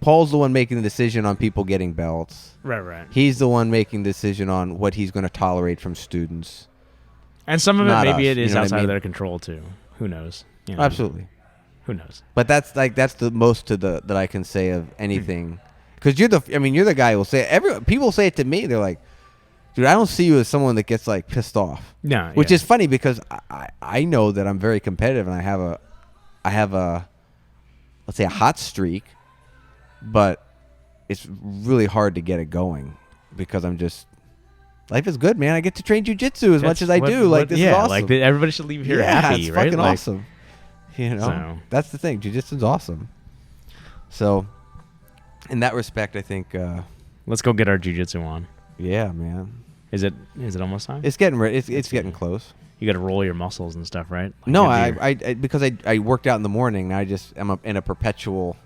Paul's the one making the decision on people getting belts. Right. He's the one making the decision on what he's going to tolerate from students. And some of it, maybe us, it is outside of their control too. Who knows? Absolutely. Who knows? But that's the most that I can say of anything, because you're the guy who will say it. People say it to me. They're like, dude, I don't see you as someone that gets like pissed off. No, which is funny because I know that I'm very competitive and I have a let's say a hot streak, but it's really hard to get it going because I'm just. Life is good, man. I get to train jiu-jitsu as much as I do. This is awesome. Like everybody should leave here happy, it's right? Fucking awesome. So. That's the thing. Jiu-jitsu's awesome. So, in that respect, I think. Let's go get our jiu-jitsu on. Yeah, man. Is it almost time? It's getting ready. It's getting close. You got to roll your muscles and stuff, right? Like no, I because I worked out in the morning. I just am in a perpetual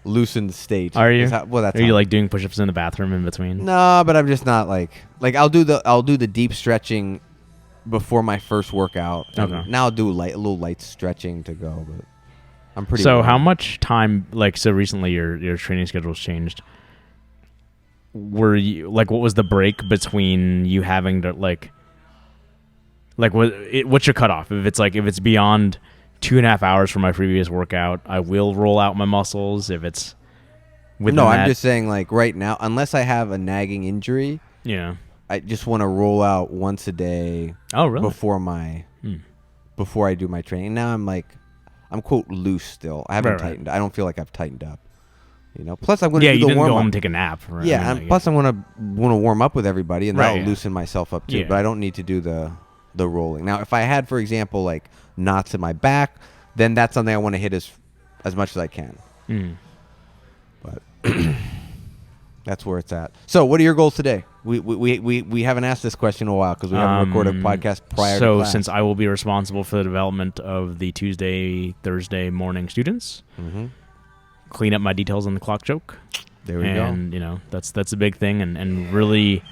loosened state. Are you? Are you like doing push-ups in the bathroom in between? No, but I'm just not like I'll do the deep stretching before my first workout. Okay. Now I'll do a little light stretching to go, but I'm pretty. So how much time? So recently your training schedule's changed. Were you what was the break between you having to what's your cutoff? If it's beyond 2.5 hours from my previous workout, I will roll out my muscles. If it's I'm just saying right now, unless I have a nagging injury, I just want to roll out once a day. Oh, really? Before I do my training. Now I'm quote loose still. I haven't tightened. I don't feel like I've tightened up. Plus I'm going to do the you didn't warm go up home and take a nap. Right? Yeah, and plus I'm going to want to warm up with everybody, and that'll yeah. loosen myself up too. Yeah. But I don't need to do the rolling. Now, if I had, for example, like knots in my back, then that's something I want to hit as much as I can. But that's where it's at. So, what are your goals today? We haven't asked this question in a while because we haven't recorded a podcast prior to class. So, since I will be responsible for the development of the Tuesday, Thursday morning students, clean up my details on the clock choke. There we go. And, that's a big thing, and really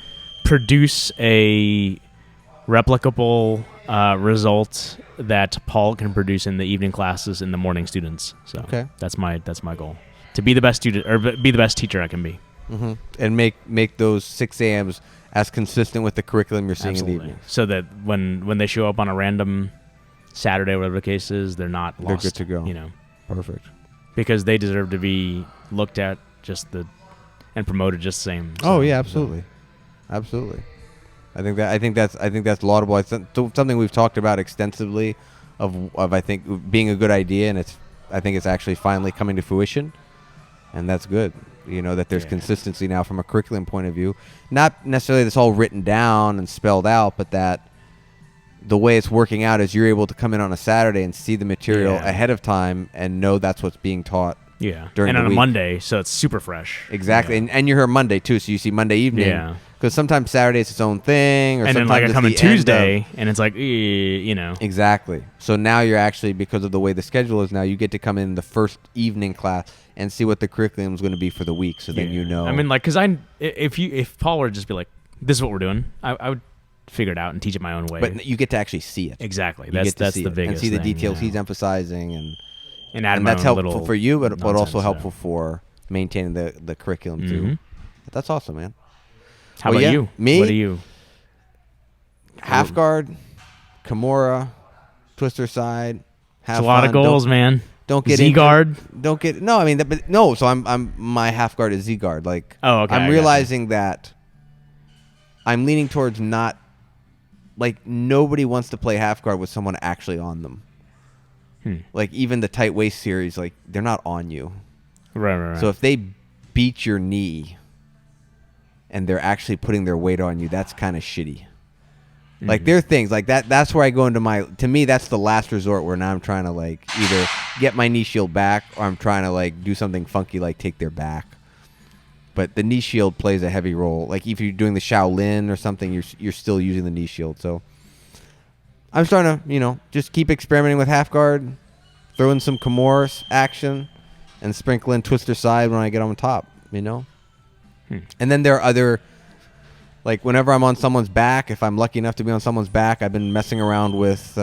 produce a replicable result that Paul can produce in the evening classes in the morning students. So that's my goal, to be the best student or be the best teacher I can be. And make those 6 a.m.s as consistent with the curriculum you're seeing in the evening. So that when they show up on a random Saturday, whatever the case is, they're not lost. They're good to go. Perfect. Because they deserve to be looked at and promoted just the same. Oh yeah, absolutely. Absolutely. I think that's laudable. It's something we've talked about extensively of I think being a good idea, and I think it's actually finally coming to fruition, and that's good. That there's consistency now from a curriculum point of view. Not necessarily that's all written down and spelled out, but that the way it's working out is you're able to come in on a Saturday and see the material ahead of time and know that's what's being taught. Yeah, during and the on week. A Monday, so it's super fresh. Exactly, and you're here Monday too, so you see Monday evening. Yeah. Because sometimes Saturday is its own thing, or and then sometimes I come in Tuesday, and it's like, Exactly. So now you're actually, because of the way the schedule is now, you get to come in the first evening class and see what the curriculum is going to be for the week. So then I mean, because if Paul were to just be like, "This is what we're doing," I would figure it out and teach it my own way. But you get to actually see it. Exactly. That's the biggest and see the thing, details he's emphasizing, and that's helpful for you, but also helpful for maintaining the curriculum too. That's awesome, man. How about you? Me? What are you? Half guard, Kimura, twister side. It's a lot of goals, man. Don't get Z guard. Don't get no. I mean, no. So I'm my half guard is Z guard. Like, okay. I'm realizing that I'm leaning towards not like nobody wants to play half guard with someone actually on them. Like even the tight waist series, like they're not on you. Right. So if they beat your knee and they're actually putting their weight on you, that's kind of shitty. Like there are things like that. That's where I go into to me, that's the last resort where now I'm trying to like either get my knee shield back or I'm trying to like do something funky like take their back. But the knee shield plays a heavy role. Like if you're doing the Shaolin or something, you're still using the knee shield. So I'm starting to, just keep experimenting with half guard, throw in some Metamoris action, and sprinkle in twister side when I get on top, And then there are other, like whenever I'm on someone's back, if I'm lucky enough to be on someone's back, I've been messing around with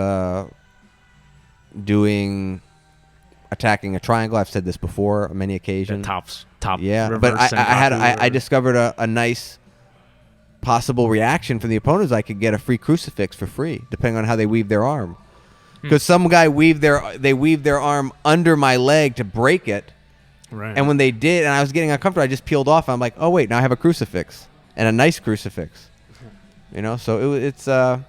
attacking a triangle. I've said this before on many occasions. Top. Yeah, but I discovered a nice possible reaction from the opponents. I could get a free crucifix for free, depending on how they weave their arm. Because some guy weaved their arm under my leg to break it. Right. And when they did, and I was getting uncomfortable, I just peeled off. I'm like, oh wait, now I have a crucifix and a nice crucifix. So it's I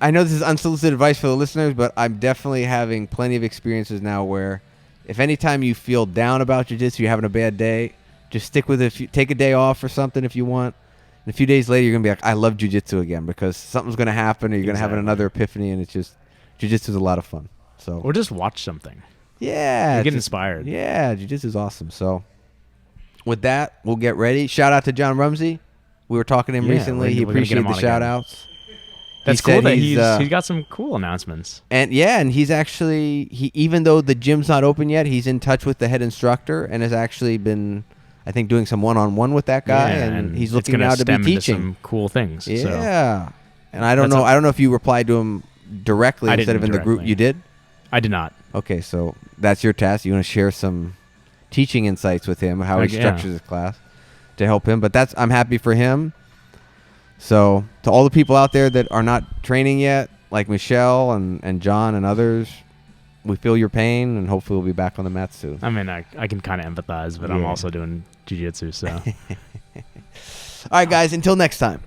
know this is unsolicited advice for the listeners, but I'm definitely having plenty of experiences now where if anytime you feel down about jiu-jitsu, you're having a bad day, just stick with it. Take a day off or something if you want. And a few days later, you're going to be like, I love jiu-jitsu again because something's going to happen or you're going to have another epiphany, and it's just jiu-jitsu is a lot of fun. So or just watch something. Yeah. Get inspired. Yeah, jiu-jitsu is awesome. So with that, we'll get ready. Shout out to John Rumsey. We were talking to him recently. He appreciated the shout-outs. That's cool that he's got some cool announcements. And he's actually, even though the gym's not open yet, he's in touch with the head instructor and has actually been, I think, doing some one-on-one with that guy, and he's looking now to be teaching some cool things. Yeah. So. And I don't know if you replied to him directly instead of in the group. You did? I did not. Okay, so that's your task. You want to share some teaching insights with him, how he structures his class to help him. But I'm happy for him. So to all the people out there that are not training yet, like Michelle and John and others, we feel your pain, and hopefully we'll be back on the mat soon. I mean, I can kind of empathize, but I'm also doing jiu-jitsu, so. All right, guys, until next time.